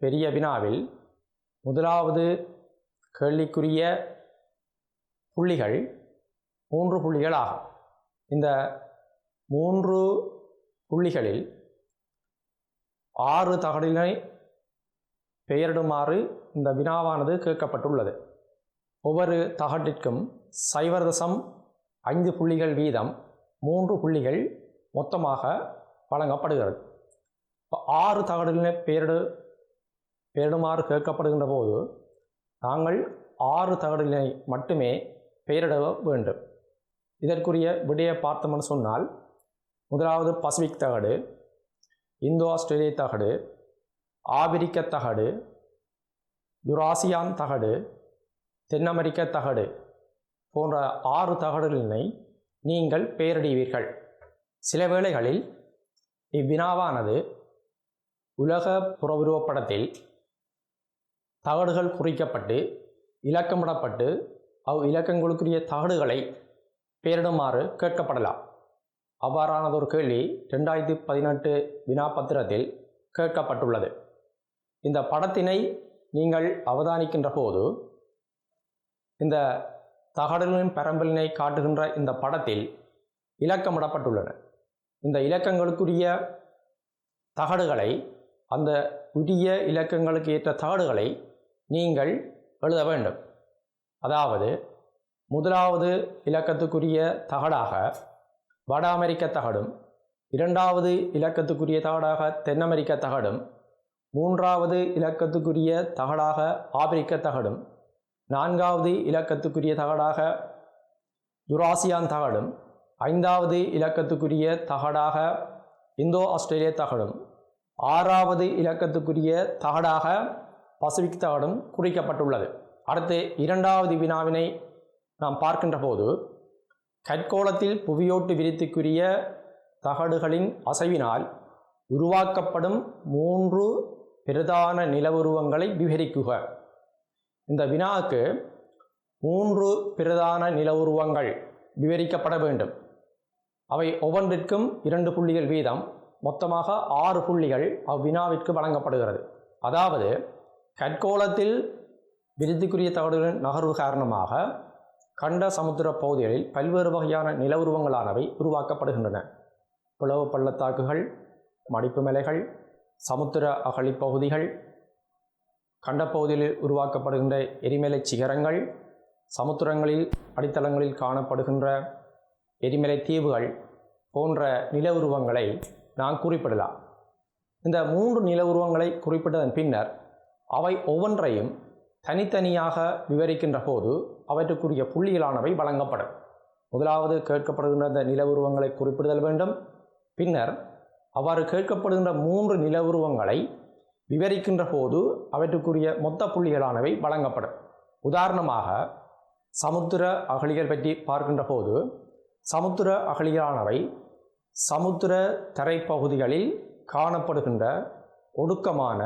பெரிய வினாவில் முதலாவது கேள்விக்குரிய புள்ளிகள் 3 புள்ளிகள் ஆகும். இந்த 3 புள்ளிகளில் 6 தகடினை பெயரிடுமாறு இந்த வினாவானது கேட்கப்பட்டுள்ளது. ஒவ்வொரு தகட்டிற்கும் 0.5 புள்ளிகள் வீதம் 3 புள்ளிகள் மொத்தமாக வழங்கப்படுகிறது. 6 தகடுகளை பெயரிடுமாறு கேட்கப்படுகின்ற போது நாங்கள் 6 தகடுகளை மட்டுமே பெயரிட வேண்டும். இதற்குரிய விடையை பார்த்தோம்னு சொன்னால், முதலாவது பசிபிக் தகடு, இந்தோ ஆஸ்திரேலிய தகடு, ஆபிரிக்க தகடு, யுராசியான் தகடு, தென் அமெரிக்க தகடு போன்ற 6 தகடுகளினை நீங்கள் பெயரிடுவீர்கள். சில வேளைகளில் இவ்வினாவானது உலக புறவுருவப்படத்தில் தகடுகள் குறிக்கப்பட்டு இலக்கமிடப்பட்டு இலக்கங்களுக்குரிய தகடுகளை பெயரிடுமாறு கேட்கப்படலாம். அவ்வாறானதொரு கேள்வி 2018 வினாப்பத்திரத்தில் கேட்கப்பட்டுள்ளது. இந்த படத்தினை நீங்கள் அவதானிக்கின்ற போது இந்த தகடுகளின் பரம்பலினை காட்டுகின்ற இந்த படத்தில் இலக்கமிடப்பட்டுள்ளன. இந்த இலக்கங்களுக்குரிய தகடுகளை, அந்த உரிய இலக்கங்களுக்கு ஏற்ற தகடுகளை நீங்கள் எழுத வேண்டும். அதாவது முதலாவது இலக்கத்துக்குரிய தகடாக வட அமெரிக்க தகடும், இரண்டாவது இலக்கத்துக்குரிய தகடாக தென் அமெரிக்க தகடும், மூன்றாவது இலக்கத்துக்குரிய தகடாக ஆப்பிரிக்க தகடும், நான்காவது இலக்கத்துக்குரிய தகடாக யுராசியான் தகடும், ஐந்தாவது இலக்கத்துக்குரிய தகடாக இந்தோ ஆஸ்திரேலிய தகடும், ஆறாவது இலக்கத்துக்குரிய தகடாக பசிபிக் தகடும் குறிக்கப்பட்டுள்ளது. அடுத்து இரண்டாவது வினாவினை நாம் பார்க்கின்ற போது, கட்கோளத்தில் புவியோட்டு விரித்துக்குரிய தகடுகளின் அசைவினால் உருவாக்கப்படும் 3 பிரதான நிலவுருவங்களை விவரிக்குக. இந்த வினாவுக்கு 3 பிரதான நிலவுருவங்கள் விவரிக்கப்பட வேண்டும். அவை ஒவ்வொன்றிற்கும் 2 புள்ளிகள் வீதம், மொத்தமாக 6 புள்ளிகள் அவ்வினாவிற்கு வழங்கப்படுகிறது. அதாவது கட்கோளத்தில் விருத்திக்குரிய தகடுகளின் நகர்வு காரணமாக கண்ட சமுத்திர பகுதிகளில் பல்வேறு வகையான நிலவுருவங்களானவை உருவாக்கப்படுகின்றன. பிளவு பள்ளத்தாக்குகள், மடிப்பு மலைகள், சமுத்திர அகழிப்பகுதிகள், கண்டப்பகுதியில் உருவாக்கப்படுகின்ற எரிமலை சிகரங்கள், சமுத்திரங்களில் அடித்தளங்களில் காணப்படுகின்ற எரிமலை தீவுகள் போன்ற நில உருவங்களை நாம் குறிப்பிடலாம். இந்த 3 நில உருவங்களை குறிப்பிட்டதன் பின்னர் அவை ஒவ்வொன்றையும் தனித்தனியாக விவரிக்கின்ற போது அவற்றுக்குரிய புள்ளிகளானவை வழங்கப்படும். முதலாவது கேட்கப்படுகின்ற இந்த நில உருவங்களை குறிப்பிடுதல் வேண்டும். பின்னர் அவ்வாறு கேட்கப்படுகின்ற 3 நில உருவங்களை விவரிக்கின்ற போது அவற்றுக்குரிய மொத்த புள்ளிகளானவை வழங்கப்படும். உதாரணமாக சமுத்திர அகழிகள் பற்றி பார்க்கின்ற போது, சமுத்திர அகழிகளானவை சமுத்திர தரைப்பகுதிகளில் காணப்படுகின்ற ஒடுக்கமான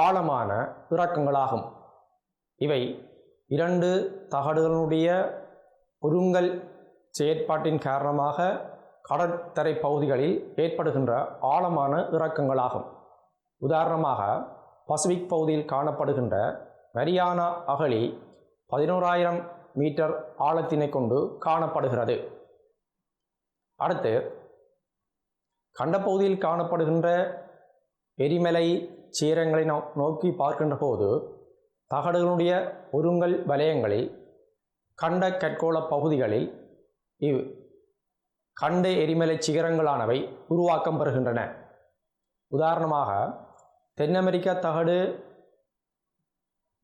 ஆழமான இறக்கங்களாகும். இவை 2 தகடுகளுடைய ஒருங்கல் செயற்பாட்டின் காரணமாக கடற்கரை பகுதிகளில் ஏற்படுகின்ற ஆழமான இறக்கங்களாகும். உதாரணமாக பசிபிக் பகுதியில் காணப்படுகின்ற மரியானா அகழி 11,000 மீட்டர் ஆழத்தினை கொண்டு காணப்படுகிறது. அடுத்து கண்டப்பகுதியில் காணப்படுகின்ற எரிமலை சீரங்களை நோக்கி பார்க்கின்ற போது தகடுகளுடைய ஒருங்கல் வலயங்களில் கண்ட கட்கோள பகுதிகளில் கண்ட எரிமலை சிகரங்களானவை உருவாக்கம் பெறுகின்றன. உதாரணமாக தென் அமெரிக்கா தகடு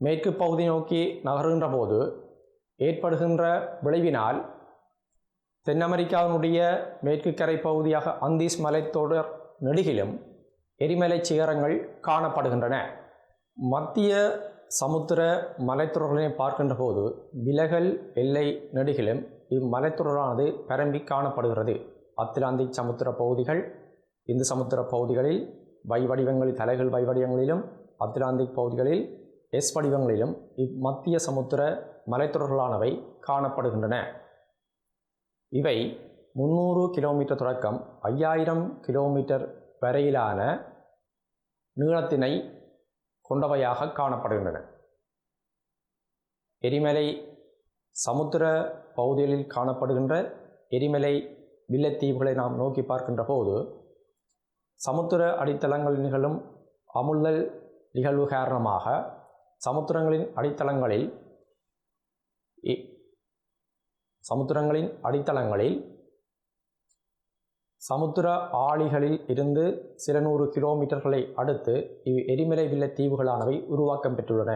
மேற்கு பகுதி நோக்கி நகருகின்ற போது ஏற்படுகின்ற விளைவினால் தென் அமெரிக்காவினுடைய மேற்கு கரை பகுதியாக அந்தீஸ் மலைத்தொடர் நெடுகிலும் எரிமலை சிகரங்கள் காணப்படுகின்றன. மத்திய சமுத்திர மலைத்தொடர்களை பார்க்கின்ற போது விலகல் எல்லை நெடுகிலும் இம்மலைத்தொடரானது பரம்பி காணப்படுகிறது. அத்திலாந்திக் சமுத்திர பகுதிகள், இந்து சமுத்திர பகுதிகளில் வை வடிவங்களில் தலைகள் வை வடிவங்களிலும், அத்திலாந்திக் பகுதிகளில் எஸ் வடிவங்களிலும் இம்மத்திய சமுத்திர மலைத்தொடர்களானவை காணப்படுகின்றன. இவை 300 கிலோமீட்டர் தொடக்கம் 5000 கிலோமீட்டர் வரையிலான நீளத்தினை கொண்டவையாக காணப்படுகின்றன. எரிமலை சமுத்திர பகுதிகளில் காணப்படுகின்ற எரிமலை வில்லைத்தீவுகளை நாம் நோக்கி பார்க்கின்ற போது சமுத்திர அடித்தளங்களில் நிகழும் அமுழ்தல் நிகழ்வு காரணமாக சமுத்திரங்களின் அடித்தளங்களில் சமுத்திர ஆழிகளில் இருந்து சில 100 கிலோமீட்டர்களை அடுத்து எரிமலை வில்லைத்தீவுகளானவை உருவாக்கம் பெற்றுள்ளன.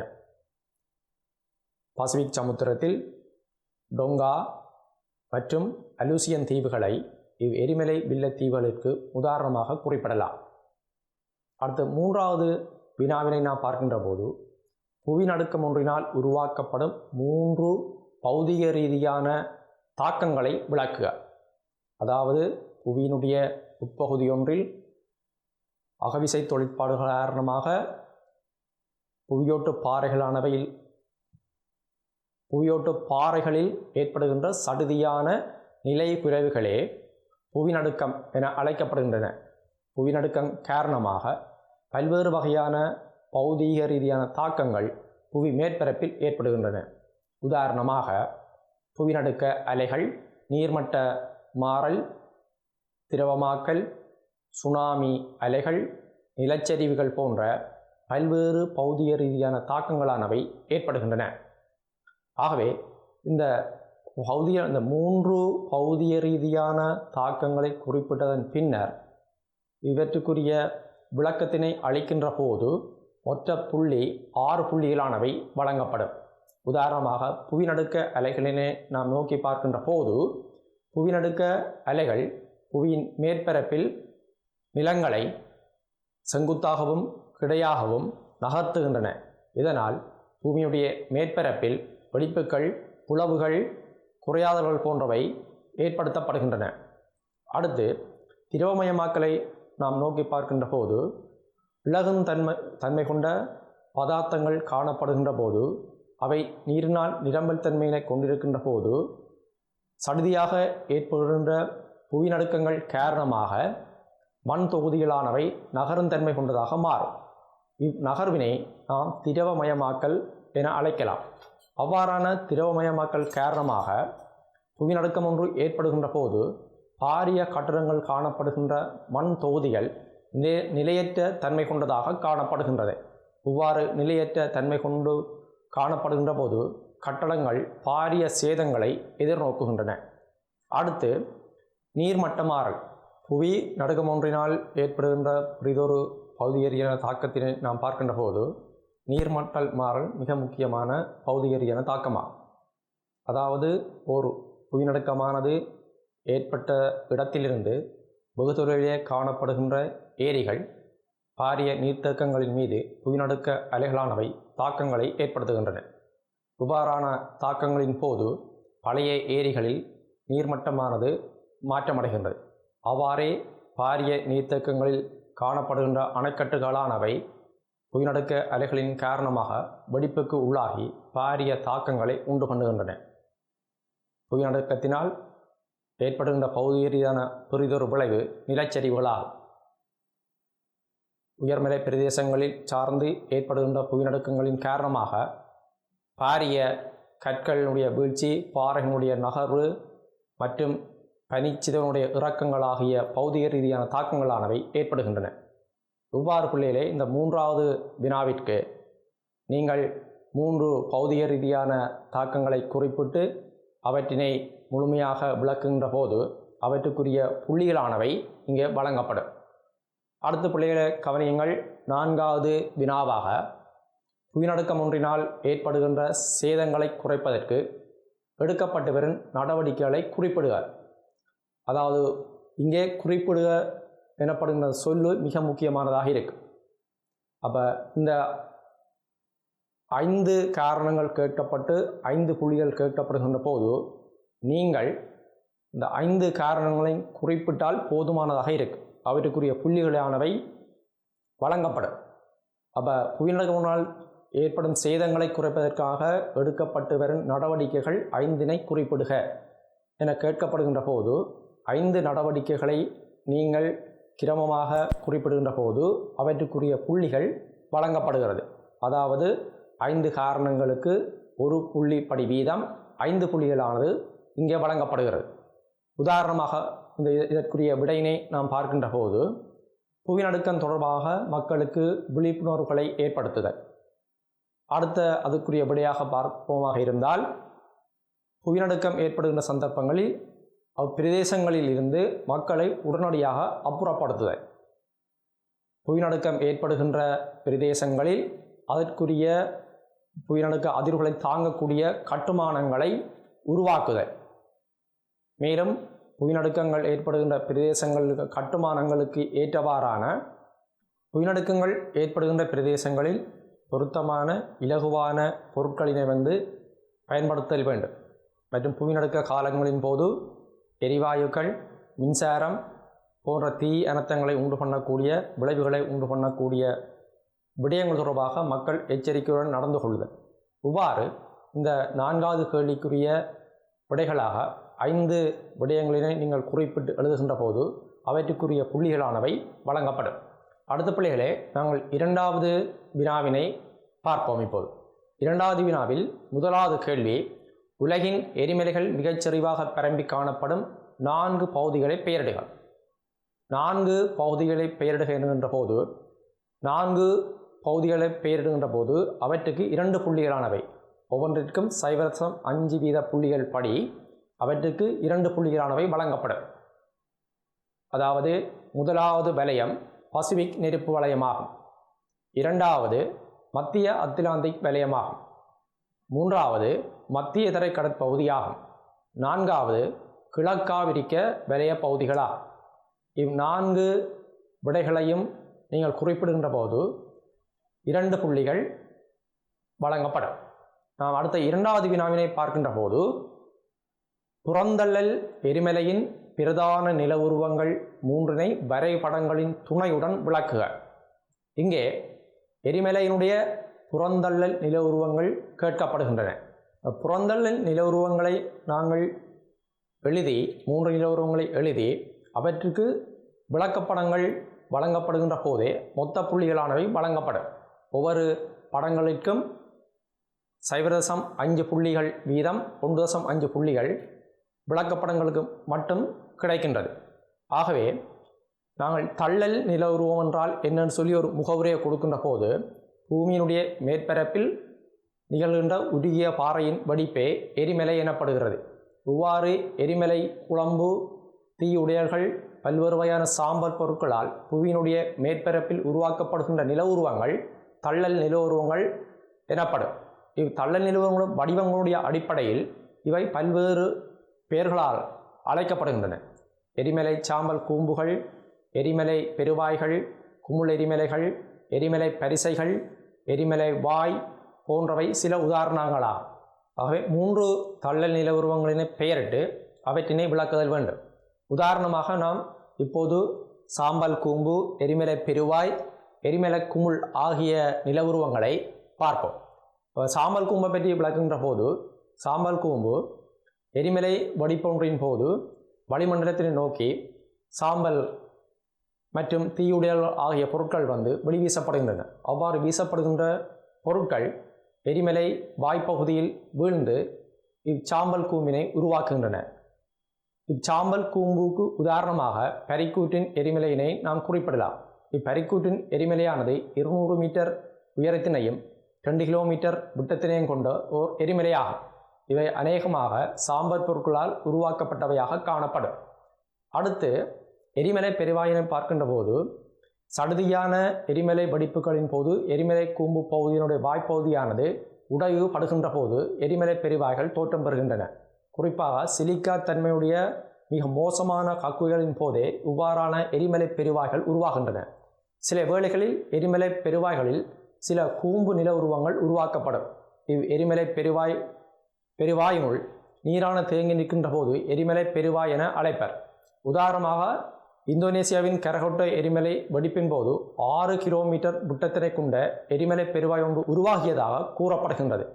பசிபிக் சமுத்திரத்தில் டொங்கா மற்றும் அலூசியன் தீவுகளை எரிமலை வில்லைத்தீவுகளுக்கு உதாரணமாக குறிப்பிடலாம். அடுத்து 3வது வினாவினை நாம் பார்க்கின்ற போது புவிநடுக்கம் ஒன்றினால் உருவாக்கப்படும் 3 பௌதிக ரீதியான தாக்கங்களை விளக்குக. அதாவது புவியினுடைய உட்பகுதியொன்றில் அகவிசை தொழிற்பாடுகள் காரணமாக புவியோட்டு பாறைகளில் ஏற்படுகின்ற சடுதியான நிலை குறைவுகளே புவிநடுக்கம் என அழைக்கப்படுகின்றன. புவிநடுக்கம் காரணமாக பல்வேறு வகையான பௌதீக ரீதியான தாக்கங்கள் புவி மேற்பரப்பில் ஏற்படுகின்றன. உதாரணமாக புவிநடுக்க அலைகள், நீர்மட்ட மாறல், திரவமாக்கல், சுனாமி அலைகள், நிலச்சரிவுகள் போன்ற பல்வேறு பௌதிக ரீதியான தாக்கங்களானவை ஏற்படுகின்றன. ஆகவே இந்த 3 பௌதிக ரீதியான தாக்கங்களை குறிப்பிட்டதன் பின்னர் இவற்றுக்குரிய விளக்கத்தினை அளிக்கின்ற போது மொத்த புள்ளி 6 புள்ளிகளானவை வழங்கப்படும். உதாரணமாக புவிநடுக்க அலைகளினை நாம் நோக்கி பார்க்கின்ற போது புவிநடுக்க அலைகள் புவியின் மேற்பரப்பில் நிலங்களை செங்குத்தாகவும் கிடையாகவும் நகர்த்துகின்றன. இதனால் பூமியுடைய மேற்பரப்பில் வெடிப்புகள், புலவுகள், குறையாதல்கள் போன்றவை ஏற்படுத்தப்படுகின்றன. அடுத்து திரவமயமாக்கலை நாம் நோக்கி பார்க்கின்ற போது இலகும் தன்மை கொண்ட பதார்த்தங்கள் காணப்படுகின்ற போது அவை நீரினால் நிரம்பல் தன்மையினை கொண்டிருக்கின்ற போது சடுதியாக ஏற்படுகின்ற புவிநடுக்கங்கள் காரணமாக மண் தொகுதிகளானவை நகரும் தன்மை கொண்டதாக மாறும். இந்நகர்வினை நாம் திரவமயமாக்கல் என அழைக்கலாம். அவ்வாறான திரவமயமாக்கல் காரணமாக புவிநடுக்கம் ஒன்று ஏற்படுகின்ற போது பாரிய கட்டடங்கள் காணப்படுகின்ற மண் தொகுதிகள் நிலையற்ற தன்மை கொண்டதாக காணப்படுகின்றது. இவ்வாறு நிலையற்ற தன்மை கொண்டு காணப்படுகின்ற போது கட்டடங்கள் பாரிய சேதங்களை எதிர்நோக்குகின்றன. அடுத்து நீர்மட்ட மாறல். புவி நடுக்கம் ஒன்றினால் ஏற்படுகின்ற பெரிதொரு பௌதிக ரீதியான தாக்கத்தினை நாம் பார்க்கின்ற போது நீர்மட்ட மாறல் மிக முக்கியமான பௌதிக ரீதியான தாக்கமாகும். அதாவது ஒரு புவிநடுக்கமானது ஏற்பட்ட இடத்திலிருந்து வெகு தொலைவிலே காணப்படுகின்ற ஏரிகள், பாரிய நீர்த்தேக்கங்களின் மீது புவிநடுக்க அலைகளானவை தாக்கங்களை ஏற்படுத்துகின்றன. இவ்வாறான தாக்கங்களின் போது பழைய ஏரிகளில் நீர்மட்டமானது மாற்றமடைகின்றது. அவ்வாறே பாரிய நீர்த்தேக்கங்களில் காணப்படுகின்ற அணைக்கட்டுகளானவை புவிநடுக்க அலைகளின் காரணமாக வெடிப்புக்கு உள்ளாகி பாரிய தாக்கங்களை உண்டு பண்ணுகின்றன. புவிநடுக்கத்தினால் ஏற்படுகின்ற பௌதிக ரீதியான பெரிதொரு விளைவு நிலச்சரிவுகளாகும். உயர்மலை பிரதேசங்களில் சார்ந்து ஏற்படுகின்ற புவிநடுக்கங்களின் காரணமாக பாரிய கற்களினுடைய வீழ்ச்சி, பாறைகளுடைய நகர்வு மற்றும் பனிச்சிதனுடைய இறக்கங்களாகிய பௌதிக ரீதியான தாக்கங்களானவை ஏற்படுகின்றன. இவ்வாறு பிள்ளைகளே இந்த 3வது வினாவிற்கு நீங்கள் 3 பௌதிக ரீதியான தாக்கங்களை குறிப்பிட்டு அவற்றினை முழுமையாக விளக்குகின்ற போது அவற்றுக்குரிய புள்ளிகளானவை இங்கே வழங்கப்படும். அடுத்த பிள்ளைகளை கவனியுங்கள். 4வது வினாவாக புவிநடுக்கம் ஒன்றினால் ஏற்படுகின்ற சேதங்களை குறைப்பதற்கு எடுக்கப்பட்டு வரும் நடவடிக்கைகளை குறிப்பிடுக. அதாவது இங்கே குறிப்பிடுக எனப்படுகின்ற சொல்லு மிக முக்கியமானதாக இருக்கு. அப்போ இந்த 5 காரணங்கள் கேட்கப்பட்டு 5 புள்ளிகள் கேட்கப்படுகின்ற போது நீங்கள் இந்த 5 காரணங்களையும் குறிப்பிட்டால் போதுமானதாக இருக்கும். அவற்றுக்குரிய புள்ளிகளானவை வழங்கப்படும். அப்போ புவிநடுக்கத்தினால் ஏற்படும் சேதங்களை குறைப்பதற்காக எடுக்கப்பட்டு வரும் நடவடிக்கைகள் 5 குறிப்பிடுக என கேட்கப்படுகின்ற போது 5 நடவடிக்கைகளை நீங்கள் கிரமமாக குறிப்பிடுகின்ற போது அவற்றுக்குரிய புள்ளிகள் வழங்கப்படுகிறது. அதாவது 5 காரணங்களுக்கு 1 புள்ளிப்படி வீதம் 5 புள்ளிகளானது இங்கே வழங்கப்படுகிறது. உதாரணமாக இதற்குரிய விடையினை நாம் பார்க்கின்ற போது புவிநடுக்கம் தொடர்பாக மக்களுக்கு விழிப்புணர்வுகளை ஏற்படுத்துதல். அடுத்த அதுக்குரிய விடையாக பார்ப்போமாக இருந்தால் புவிநடுக்கம் ஏற்படுகின்ற சந்தர்ப்பங்களில் அப்பிரதேசங்களில் இருந்து மக்களை உடனடியாக அப்புறப்படுத்துதல். புவிநடுக்கம் ஏற்படுகின்ற பிரதேசங்களில் அதற்குரிய புவிநடுக்க அதிர்வுகளை தாங்கக்கூடிய கட்டுமானங்களை உருவாக்குதல். மேலும் புவிநடுக்கங்கள் ஏற்படுகின்ற பிரதேசங்களுக்கு கட்டுமானங்களுக்கு ஏற்றவாறான புவிநடுக்கங்கள் ஏற்படுகின்ற பிரதேசங்களில் பொருத்தமான இலகுவான பொருட்களினை பயன்படுத்தல் வேண்டும். மற்றும் புவிநடுக்க காலங்களின் போது எரிவாயுக்கள், மின்சாரம் போன்ற தீ அனர்த்தங்களை உண்டு பண்ணக்கூடிய விளைவுகளை உண்டு பண்ணக்கூடிய விடயங்கள் தொடர்பாக மக்கள் எச்சரிக்கையுடன் நடந்து கொள்ளுதல். இவ்வாறு இந்த 4வது கேள்விக்குரிய விடைகளாக 5 விடயங்களினை நீங்கள் குறிப்பிட்டு எழுதுகின்ற போது அவற்றுக்குரிய புள்ளிகளானவை வழங்கப்படும். அடுத்த பிள்ளைகளே, நாங்கள் 2வது வினாவினை பார்ப்போம். இப்போது 2வது வினாவில் 1வது கேள்வி, உலகின் எரிமலைகள் மிகச்சரிவாக பரம்பி காணப்படும் 4 பகுதிகளை பெயரிடுக. 4 பகுதிகளை பெயரிடுக என்கின்ற போது 4 பகுதிகளை பெயரிடுகின்ற போது அவற்றுக்கு 2 புள்ளிகளானவை, ஒவ்வொன்றிற்கும் 0.5 வீத புள்ளிகள் படி அவற்றுக்கு 2 புள்ளிகளானவை வழங்கப்படும். அதாவது 1வது வலயம் பசிபிக் நெருப்பு வலயமாகும், 2வது மத்திய அத்லாந்திக் வலயமாகும், 3வது மத்திய தரை கடற்பகுதியாகும், 4வது கிழக்காவிரிக்க வலய பகுதிகளாகும். 4 விடைகளையும் நீங்கள் குறிப்பிடுகின்ற போது 2 புள்ளிகள் வழங்கப்படும். நாம் அடுத்த 2வது வினாவினை பார்க்கின்ற போது புறந்தள்ளல் எரிமலையின் பிரதான நில உருவங்கள் 3 வரைபடங்களின் துணையுடன் விளக்குக. இங்கே எரிமலையினுடைய புறந்தள்ளல் நில உருவங்கள் கேட்கப்படுகின்றன. புறந்தள்ளல் நில உருவங்களை நாங்கள் எழுதி 3 நில உருவங்களை எழுதி அவற்றுக்கு விளக்கப்படங்கள் வழங்கப்படுகின்ற போதே மொத்த புள்ளிகளானவை வழங்கப்படும். ஒவ்வொரு படங்களுக்கும் 0.5 புள்ளிகள் வீதம் 1.5 புள்ளிகள் விளக்கப்படங்களுக்கு மட்டும் கிடைக்கின்றது. ஆகவே நாங்கள் தள்ளல் நில உருவம் என்றால் என்னன்னு சொல்லி ஒரு முகவுரையை கொடுக்கின்ற போது பூமியினுடைய மேற்பரப்பில் நிகழ்கின்ற உருகிய பாறையின் வெடிப்பே எரிமலை எனப்படுகிறது. இவ்வாறு எரிமலை, குழம்பு, தீயுடையல்கள், பல்வேறு வகையான சாம்பல் பொருட்களால் புவியினுடைய மேற்பரப்பில் உருவாக்கப்படுகின்ற நில உருவங்கள் தள்ளல் நில உருவங்கள் எனப்படும். தள்ளல் நில உருவங்களும் வடிவங்களுடைய அடிப்படையில் இவை பல்வேறு பெயர்களால் அழைக்கப்படுகின்றன. எரிமலை சாம்பல் கூம்புகள், எரிமலை பெருவாய்கள், குமுள் எரிமலைகள், எரிமலை பரிசைகள், எரிமலை வாய் போன்றவை சில உதாரணங்களாகும். ஆகவே 3 தள்ளல் நில உருவங்களினை பெயரிட்டு அவற்றினை விளக்குதல் வேண்டும். உதாரணமாக நாம் இப்போது சாம்பல் கூம்பு, எரிமலை பெருவாய், எரிமலை குமுள் ஆகிய நில உருவங்களை பார்ப்போம். சாம்பல் கூம்பை பற்றி விளக்குகின்ற போது சாம்பல் கூம்பு எரிமலை வெடிப்பொன்றின் போது வளிமண்டலத்தினை நோக்கி சாம்பல் மற்றும் தீயுடையல் ஆகிய பொருட்கள் வெளிவீசப்படுகின்றன. அவ்வாறு வீசப்படுகின்ற பொருட்கள் எரிமலை வாய்ப்பகுதியில் வீழ்ந்து இச்சாம்பல் கூம்பினை உருவாக்குகின்றன. இச்சாம்பல் கூம்புக்கு உதாரணமாக பரிக்கூற்றின் எரிமலையினை நாம் குறிப்பிடலாம். இப்பரிக்கூற்றின் எரிமலையானது 200 மீட்டர் உயரத்தினையும் 2 கிலோமீட்டர் விட்டத்தினையும் கொண்ட ஓர் எரிமலையாகும். இவை அநேகமாக சாம்பல் பொருட்களால் உருவாக்கப்பட்டவையாக காணப்படும். அடுத்து எரிமலை பெருவாயினை பார்க்கின்ற போது சடுதியான எரிமலை வெடிப்புகளின் போது எரிமலை கூம்பு பகுதியினுடைய வாய்ப்பகுதியானது உடைவு படுகின்ற போது எரிமலை பெருவாய்கள் தோற்றம் பெறுகின்றன. குறிப்பாக சிலிக்கா தன்மையுடைய மிக மோசமான கக்குகளின் போதே இவ்வாறான எரிமலை பெருவாய்கள் உருவாகின்றன. சில வேளைகளில் எரிமலை பெருவாய்களில் சில கூம்பு நில உருவங்கள் உருவாக்கப்படும். எரிமலை பெருவாயினுள் நீரான தேங்கி நிற்கின்ற போது எரிமலை பெருவாய் என அழைப்பர். உதாரணமாக இந்தோனேசியாவின் கரகொட்ட எரிமலை வெடிப்பின் போது 6 கிலோமீட்டர் விட்டத்தினை கொண்ட எரிமலை பெருவாய் ஒன்று உருவாகியதாக கூறப்படுகின்றது.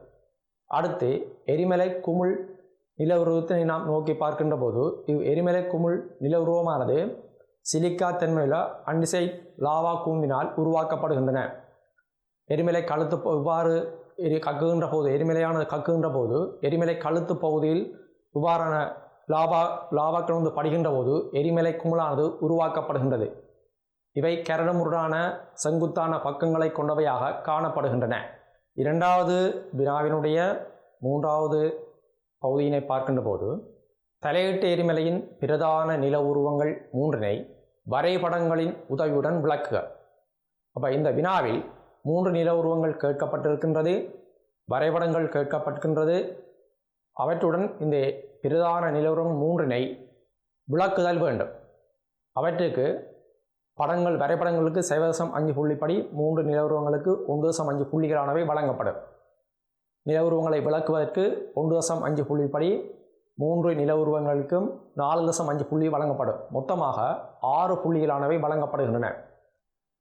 அடுத்து எரிமலை குமிழ் நில உருவத்தினை நாம் நோக்கி பார்க்கின்ற போது எரிமலை குமிழ் நில உருவமானது சிலிக்கா தன்மையுள்ள அண்டிசைட் லாவா கூம்பினால் உருவாக்கப்படுகின்றன. எரிமலை கழுத்து இவ்வாறு கக்குகின்ற போது எரிமலையானது கக்குகின்ற போது எரிமலை கழுத்து பகுதியில் இவ்வாறான லாவாக்கள் வந்து படுகின்ற போது எரிமலை குமிழானது உருவாக்கப்படுகின்றது. இவை கரடுமுரடான செங்குத்தான பக்கங்களை கொண்டவையாக காணப்படுகின்றன. இரண்டாவது வினாவினுடைய 3வது பகுதியினை பார்க்கின்ற போது தலையீட்டு எரிமலையின் பிரதான நில உருவங்கள் 3னை வரைபடங்களின் உதவியுடன் விளக்குக. அப்போ இந்த வினாவில் 3 நில உருவங்கள் கேட்கப்பட்டிருக்கின்றது, வரைபடங்கள் கேட்கப்பட்டிருக்கின்றது. அவற்றுடன் இந்த பிரதான நில உருவம் 3னை விளக்குதல் வேண்டும். அவற்றுக்கு படங்கள் வரைபடங்களுக்கு 0.5 புள்ளிப்படி 3 நில உருவங்களுக்கு 1.5 புள்ளிகளானவை வழங்கப்படும். நில உருவங்களை விளக்குவதற்கு 1.5 புள்ளிப்படி 3 நில உருவங்களுக்கும் 4.5 புள்ளி வழங்கப்படும். மொத்தமாக 6 புள்ளிகளானவை வழங்கப்படுகின்றன.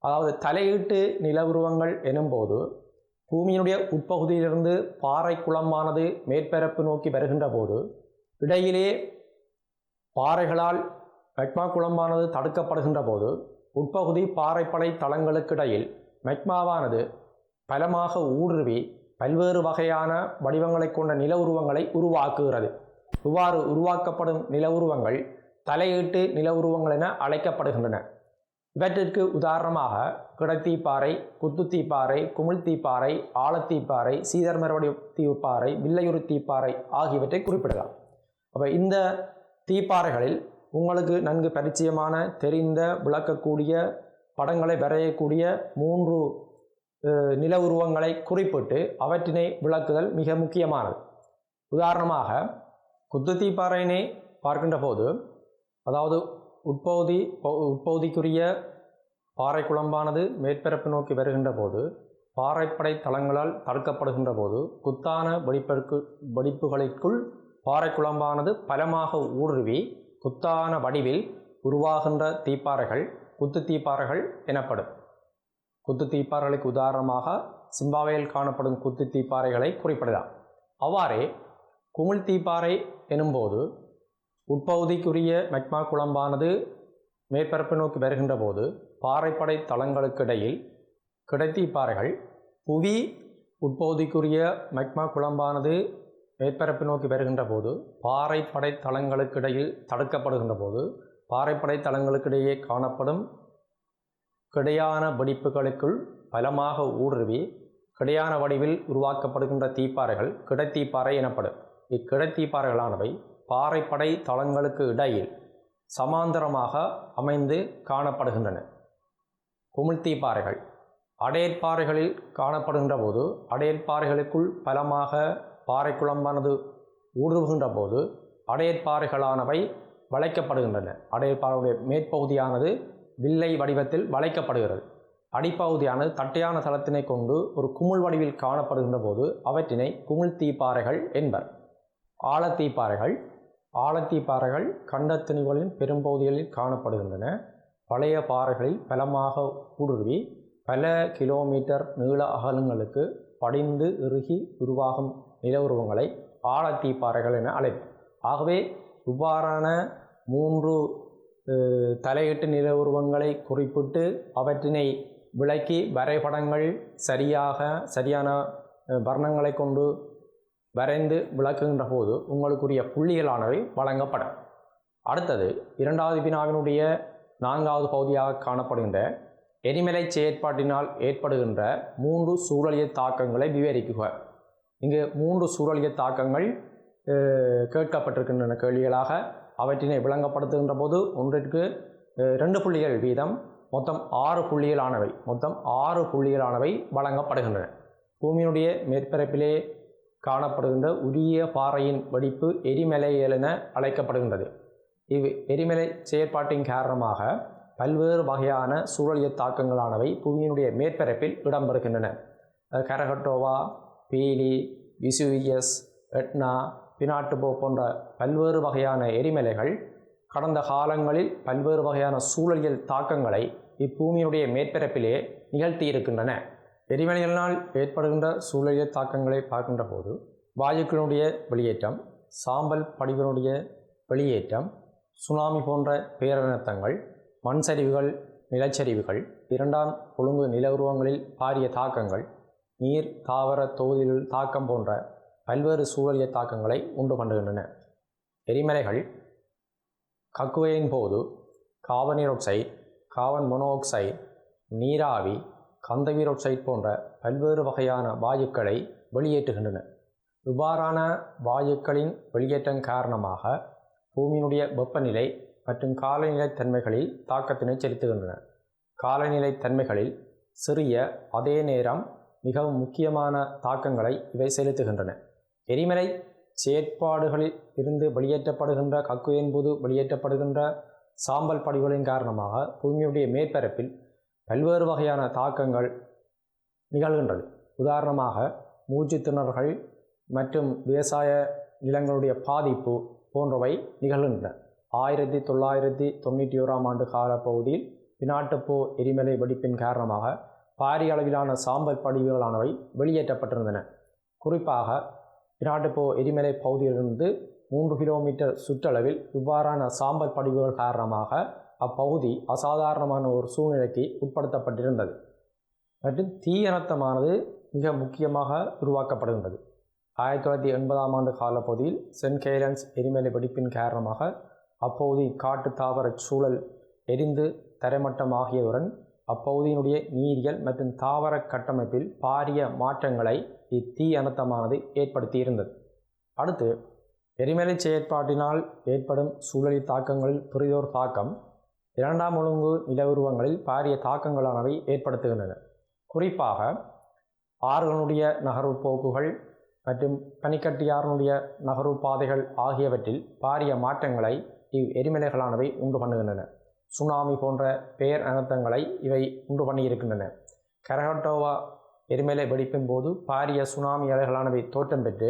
அதாவது தலையீட்டு நில உருவங்கள் எனும்போது பூமியினுடைய உட்பகுதியிலிருந்து பாறை குளமானது மேற்பரப்பு நோக்கி வருகின்ற போது இடையிலே பாறைகளால் மெக்மா குளமானது தடுக்கப்படுகின்ற போது உட்பகுதி பாறைப்படை தளங்களுக்கு இடையில் மெக்மாவானது பலமாக ஊடுருவி பல்வேறு வகையான வடிவங்களை கொண்ட நில உருவங்களை உருவாக்குகிறது. இவ்வாறு உருவாக்கப்படும் நில உருவங்கள் தலையீட்டு நில உருவங்கள் என அழைக்கப்படுகின்றன. இவற்றிற்கு உதாரணமாக கிடத்தீப்பாறை, குத்துத்தீப்பாறை, குமிழ்த்தீப்பாறை, ஆழத்தீப்பாறை, சீதர்மரவடி தீப்பாறை, வில்லையுறு தீப்பாறை ஆகியவற்றை குறிப்பிடலாம். அப்போ இந்த தீப்பாறைகளில் உங்களுக்கு நன்கு பரிச்சயமான தெரிந்த விளக்கக்கூடிய படங்களை வரையக்கூடிய 3 நில உருவங்களை குறிப்பிட்டு அவற்றினை விளக்குதல் மிக முக்கியமானது. உதாரணமாக குத்துத்தீப்பாறையினை பார்க்கின்ற போது அதாவது உட்பகுதிக்குரிய பாறை குழம்பானது மேற்பரப்பு நோக்கி வருகின்ற போது பாறைப்படை தளங்களால் தடுக்கப்படுகின்ற போது குத்தான வெடிப்புகளுக்குள் பாறை குழம்பானது பலமாக ஊடுருவி குத்தான வடிவில் உருவாகின்ற தீப்பாறைகள் குத்து தீப்பாறைகள் எனப்படும். குத்து தீப்பாறைகளுக்கு உதாரணமாக சிம்பாப்வேயில் காணப்படும் குத்து தீப்பாறைகளை குறிப்பிடலாம். அவ்வாறே குமிழ் தீப்பாறை எனும்போது உட்பகுதிக்குரிய மெக்மா குழம்பானது மேற்பரப்பு நோக்கி வருகின்ற போது பாறைப்படை தளங்களுக்கு இடையில் கிடைத்தீப்பாறைகள் புவி உட்பகுதிக்குரிய மெக்மா குழம்பானது மேற்பரப்பு நோக்கி வருகின்ற போது பாறைப்படை தளங்களுக்கு இடையில் தடுக்கப்படுகின்ற போது பாறைப்படை தளங்களுக்கிடையே காணப்படும் கிடையான வெடிப்புகளுக்குள் பலமாக ஊடுருவி கிடையான வடிவில் உருவாக்கப்படுகின்ற தீப்பாறைகள் கிடைத்தீப்பாறை எனப்படும். இக்கிடைத்தீப்பாறைகளானவை பாறைப்படை தளங்களுக்கு இடையில் சமாந்தரமாக அமைந்து காணப்படுகின்றன. குமிழ்த்தீப்பாறைகள் அடையற்பாறைகளில் காணப்படுகின்ற போது அடையற்பாறைகளுக்குள் பலமாக பாறை குழம்பானது ஊடுருவுகின்ற போது அடையற்பாறைகளானவை வளைக்கப்படுகின்றன. அடையற்பாறையுடைய மேற்பகுதியானது வில்லை வடிவத்தில் வளைக்கப்படுகிறது. அடிப்பகுதியானது தட்டையான தளத்தினை கொண்டு ஒரு குமிழ் வடிவில் காணப்படுகின்ற போது அவற்றினை குமிழ்த்தீப்பாறைகள் என்பர். ஆழத்தீப்பாறைகள் கண்டத்திணிகளின் பெரும்பகுதிகளில் காணப்படுகின்றன. பழைய பாறைகளில் பலமாக ஊடுருவி பல கிலோமீட்டர் நீள அகலங்களுக்கு படிந்து இறுகி உருவாகும் நில உருவங்களை ஆழத்தீப்பாறைகள் என அழைப்பர். ஆகவே இவ்வாறான 3 தலையீட்டு நில உருவங்களை குறிப்பிட்டு அவற்றினை விளக்கி வரைபடங்கள் சரியான வர்ணங்களை கொண்டு வரைந்து விளக்குகின்ற போது உங்களுக்குரிய புள்ளிகளானவை வழங்கப்படும். அடுத்தது 2வது வினாவினுடைய 4வது பகுதியாக காணப்படுகின்ற எரிமலை செயற்பாட்டினால் ஏற்படுகின்ற 3 சூழலியல் தாக்கங்களை விவரிக்குக. இங்கு 3 சூழலியல் தாக்கங்கள் கேட்கப்பட்டிருக்கின்றன கேள்விகளாக. அவற்றினை விளங்கப்படுத்துகின்ற போது ஒன்றிற்கு 2 புள்ளிகள் வீதம் மொத்தம் 6 புள்ளிகளானவை வழங்கப்படுகின்றன. பூமியினுடைய மேற்பரப்பிலே காணப்படுகின்ற உரிய பாறையின் வெடிப்பு எரிமலைகள் என அழைக்கப்படுகின்றது. எரிமலை செயற்பாட்டின் காரணமாக பல்வேறு வகையான சூழலியல் தாக்கங்களானவை பூமியினுடைய மேற்பரப்பில் இடம்பெறுகின்றன. கரகட்டோவா, பீலி, விசுவியஸ், எட்னா, பினாட்டுபோ போன்ற பல்வேறு வகையான எரிமலைகள் கடந்த காலங்களில் பல்வேறு வகையான சூழலியல் தாக்கங்களை இப்பூமியினுடைய மேற்பரப்பிலே நிகழ்த்தி இருக்கின்றன. எரிமலைகளினால் ஏற்படுகின்ற சூழலியல் தாக்கங்களை பார்க்கின்ற போது வாயுக்களினுடைய வெளியேற்றம், சாம்பல் படிவினுடைய வெளியேற்றம், சுனாமி போன்ற பேரனர்த்தங்கள், மண் சரிவுகள், நிலச்சரிவுகள், இரண்டாம் ஒழுங்கு நில உருவங்களில் பாரிய தாக்கங்கள், நீர் தாவர தொகுதியில் தாக்கம் போன்ற பல்வேறு சூழலியல் தாக்கங்களை உண்டு பண்ணுகின்றன. எரிமலைகள் கக்குவையின் போது கார்பனீரொக்சைடு, கார்பன் மோனோக்சைடு, நீராவி, கந்தவீரொக்சைடு போன்ற பல்வேறு வகையான வாயுக்களை வெளியேற்றுகின்றன. இவ்வாறான வாயுக்களின் வெளியேற்றம் காரணமாக பூமியினுடைய வெப்பநிலை மற்றும் காலநிலை தன்மைகளில் தாக்கத்தினை செலுத்துகின்றன. காலநிலை தன்மைகளில் சிறிய அதே நேரம் மிகவும் முக்கியமான தாக்கங்களை இவை செலுத்துகின்றன. எரிமலை செயற்பாடுகளில் இருந்து வெளியேற்றப்படுகின்ற கக்குவையின் போது வெளியேற்றப்படுகின்ற சாம்பல் படிவுகளின் காரணமாக பூமியுடைய மேற்பரப்பில் பல்வேறு வகையான தாக்கங்கள் நிகழ்கின்றது. உதாரணமாக மூச்சு திணறல்கள் மற்றும் விவசாய நிலங்களுடைய பாதிப்பு போன்றவை நிகழ்கின்றன. 1991ஆம் ஆண்டு காலப்பகுதியில் பினாட்டுபோ எரிமலை வெடிப்பின் காரணமாக பாரிய அளவிலான சாம்பல் படிவுகளானவை வெளியேற்றப்பட்டிருந்தன. குறிப்பாக பினாட்டுபோ எரிமலை பகுதியிலிருந்து 3 கிலோமீட்டர் சுற்றளவில் இவ்வாறான சாம்பல் படிவுகள் காரணமாக அப்பகுதி அசாதாரணமான ஒரு சூழ்நிலைக்கு உட்படுத்தப்பட்டிருந்தது. மற்றும் தீயனர்த்தமானது மிக முக்கியமாக உருவாக்கப்படுகின்றது. 1980ஆம் ஆண்டு காலப்பகுதியில் சென்ட் ஹெலன்ஸ் எரிமலை வெடிப்பின் காரணமாக அப்பகுதி காட்டு தாவர சூழல் எரிந்து தரைமட்டமாகியவுடன் அப்பகுதியினுடைய நீரியல் மற்றும் தாவர கட்டமைப்பில் பாரிய மாற்றங்களை இத்தீ அனர்த்தமானது ஏற்படுத்தியிருந்தது. அடுத்து எரிமலை செயற்பாட்டினால் ஏற்படும் சூழலி தாக்கங்களில் பெரிதோர் தாக்கம் இரண்டாம் ஒழுங்கு நில உருவங்களில் பாரிய தாக்கங்களானவை ஏற்படுத்துகின்றன. குறிப்பாக ஆறுகளுடைய நகர்வு போக்குகள் மற்றும் பனிக்கட்டியாறுடைய நகர்வு பாதைகள் ஆகியவற்றில் பாரிய மாற்றங்களை எரிமலைகளானவை உண்டு பண்ணுகின்றன. சுனாமி போன்ற பேர் அனர்த்தங்களை இவை உண்டு பண்ணியிருக்கின்றன. கரகட்டோவா எரிமலை வெடிப்பின் போது பாரிய சுனாமி அலைகளானவை தோற்றம் பெற்று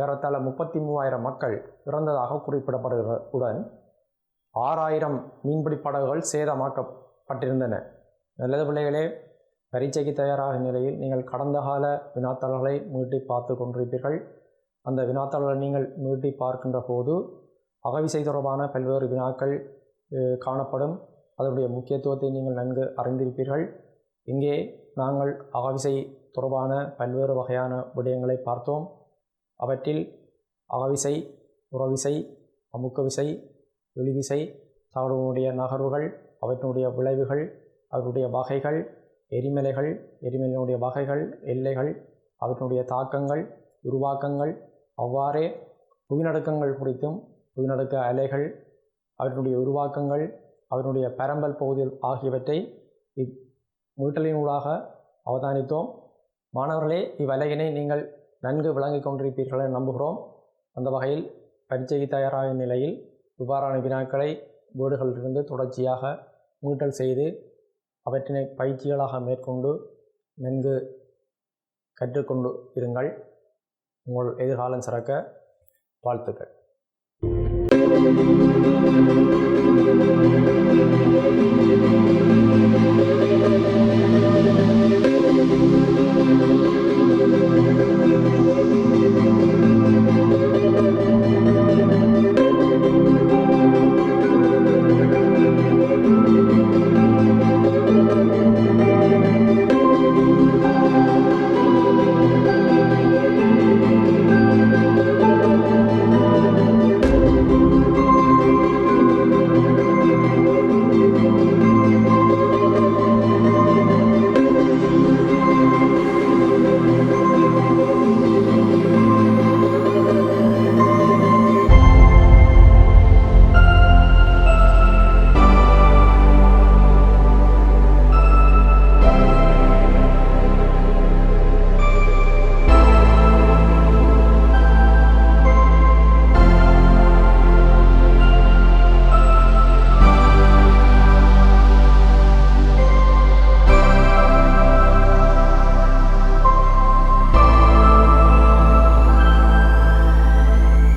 ஏறத்தாழ 33,000 மக்கள் இறந்ததாக குறிப்பிடப்படுவதுடன் 6,000 மீன்பிடி படகுகள் சேதமாக்கப்பட்டிருந்தன. நல்லது பிள்ளைகளே, பரீட்சைக்கு தயாராகும் நிலையில் நீங்கள் கடந்த கால வினாத்தாள்களை மீட்டி பார்த்து கொண்டிருப்பீர்கள். அந்த வினாத்தாள்களை நீங்கள் மீட்டி பார்க்கின்ற போது அகவிசை தொடர்பான பல்வேறு வினாக்கள் காணப்படும். அதனுடைய முக்கியத்துவத்தை நீங்கள் நன்கு அறிந்திருப்பீர்கள். இங்கே நாங்கள் அகவிசை தொடர்பான பல்வேறு வகையான விடயங்களை பார்த்தோம். அவற்றில் அகவிசை, உறவிசை, அமுக்க விசை, இழிவிசை, தகடுடைய நகர்வுகள், அவற்றினுடைய விளைவுகள், அவற்றுடைய வகைகள், எரிமலைகள், எரிமலையினுடைய வகைகள், எல்லைகள், அவற்றினுடைய தாக்கங்கள், உருவாக்கங்கள், அவ்வாறே புவிநடுக்கங்கள் குறித்தும் புவிநடுக்க அலைகள், அவற்றினுடைய உருவாக்கங்கள், அவற்றினுடைய பரம்பல் பகுதிகள் ஆகியவற்றை மீட்டலினூடாக அவதானித்தோம். மாணவர்களே, இவ்வலையினை நீங்கள் நன்கு விளங்கிக் கொண்டிருப்பீர்கள் என நம்புகிறோம். அந்த வகையில் பரீட்சைக்கு தயாராகும் நிலையில் இவ்வாறான வினாக்களை வீடுகளிலிருந்து தொடர்ச்சியாக மீட்டல் செய்து அவற்றினை பயிற்சிகளாக மேற்கொண்டு நன்கு கற்றுக்கொண்டு இருங்கள். உங்கள் எதிர்காலம் சிறக்க வாழ்த்துக்கள்.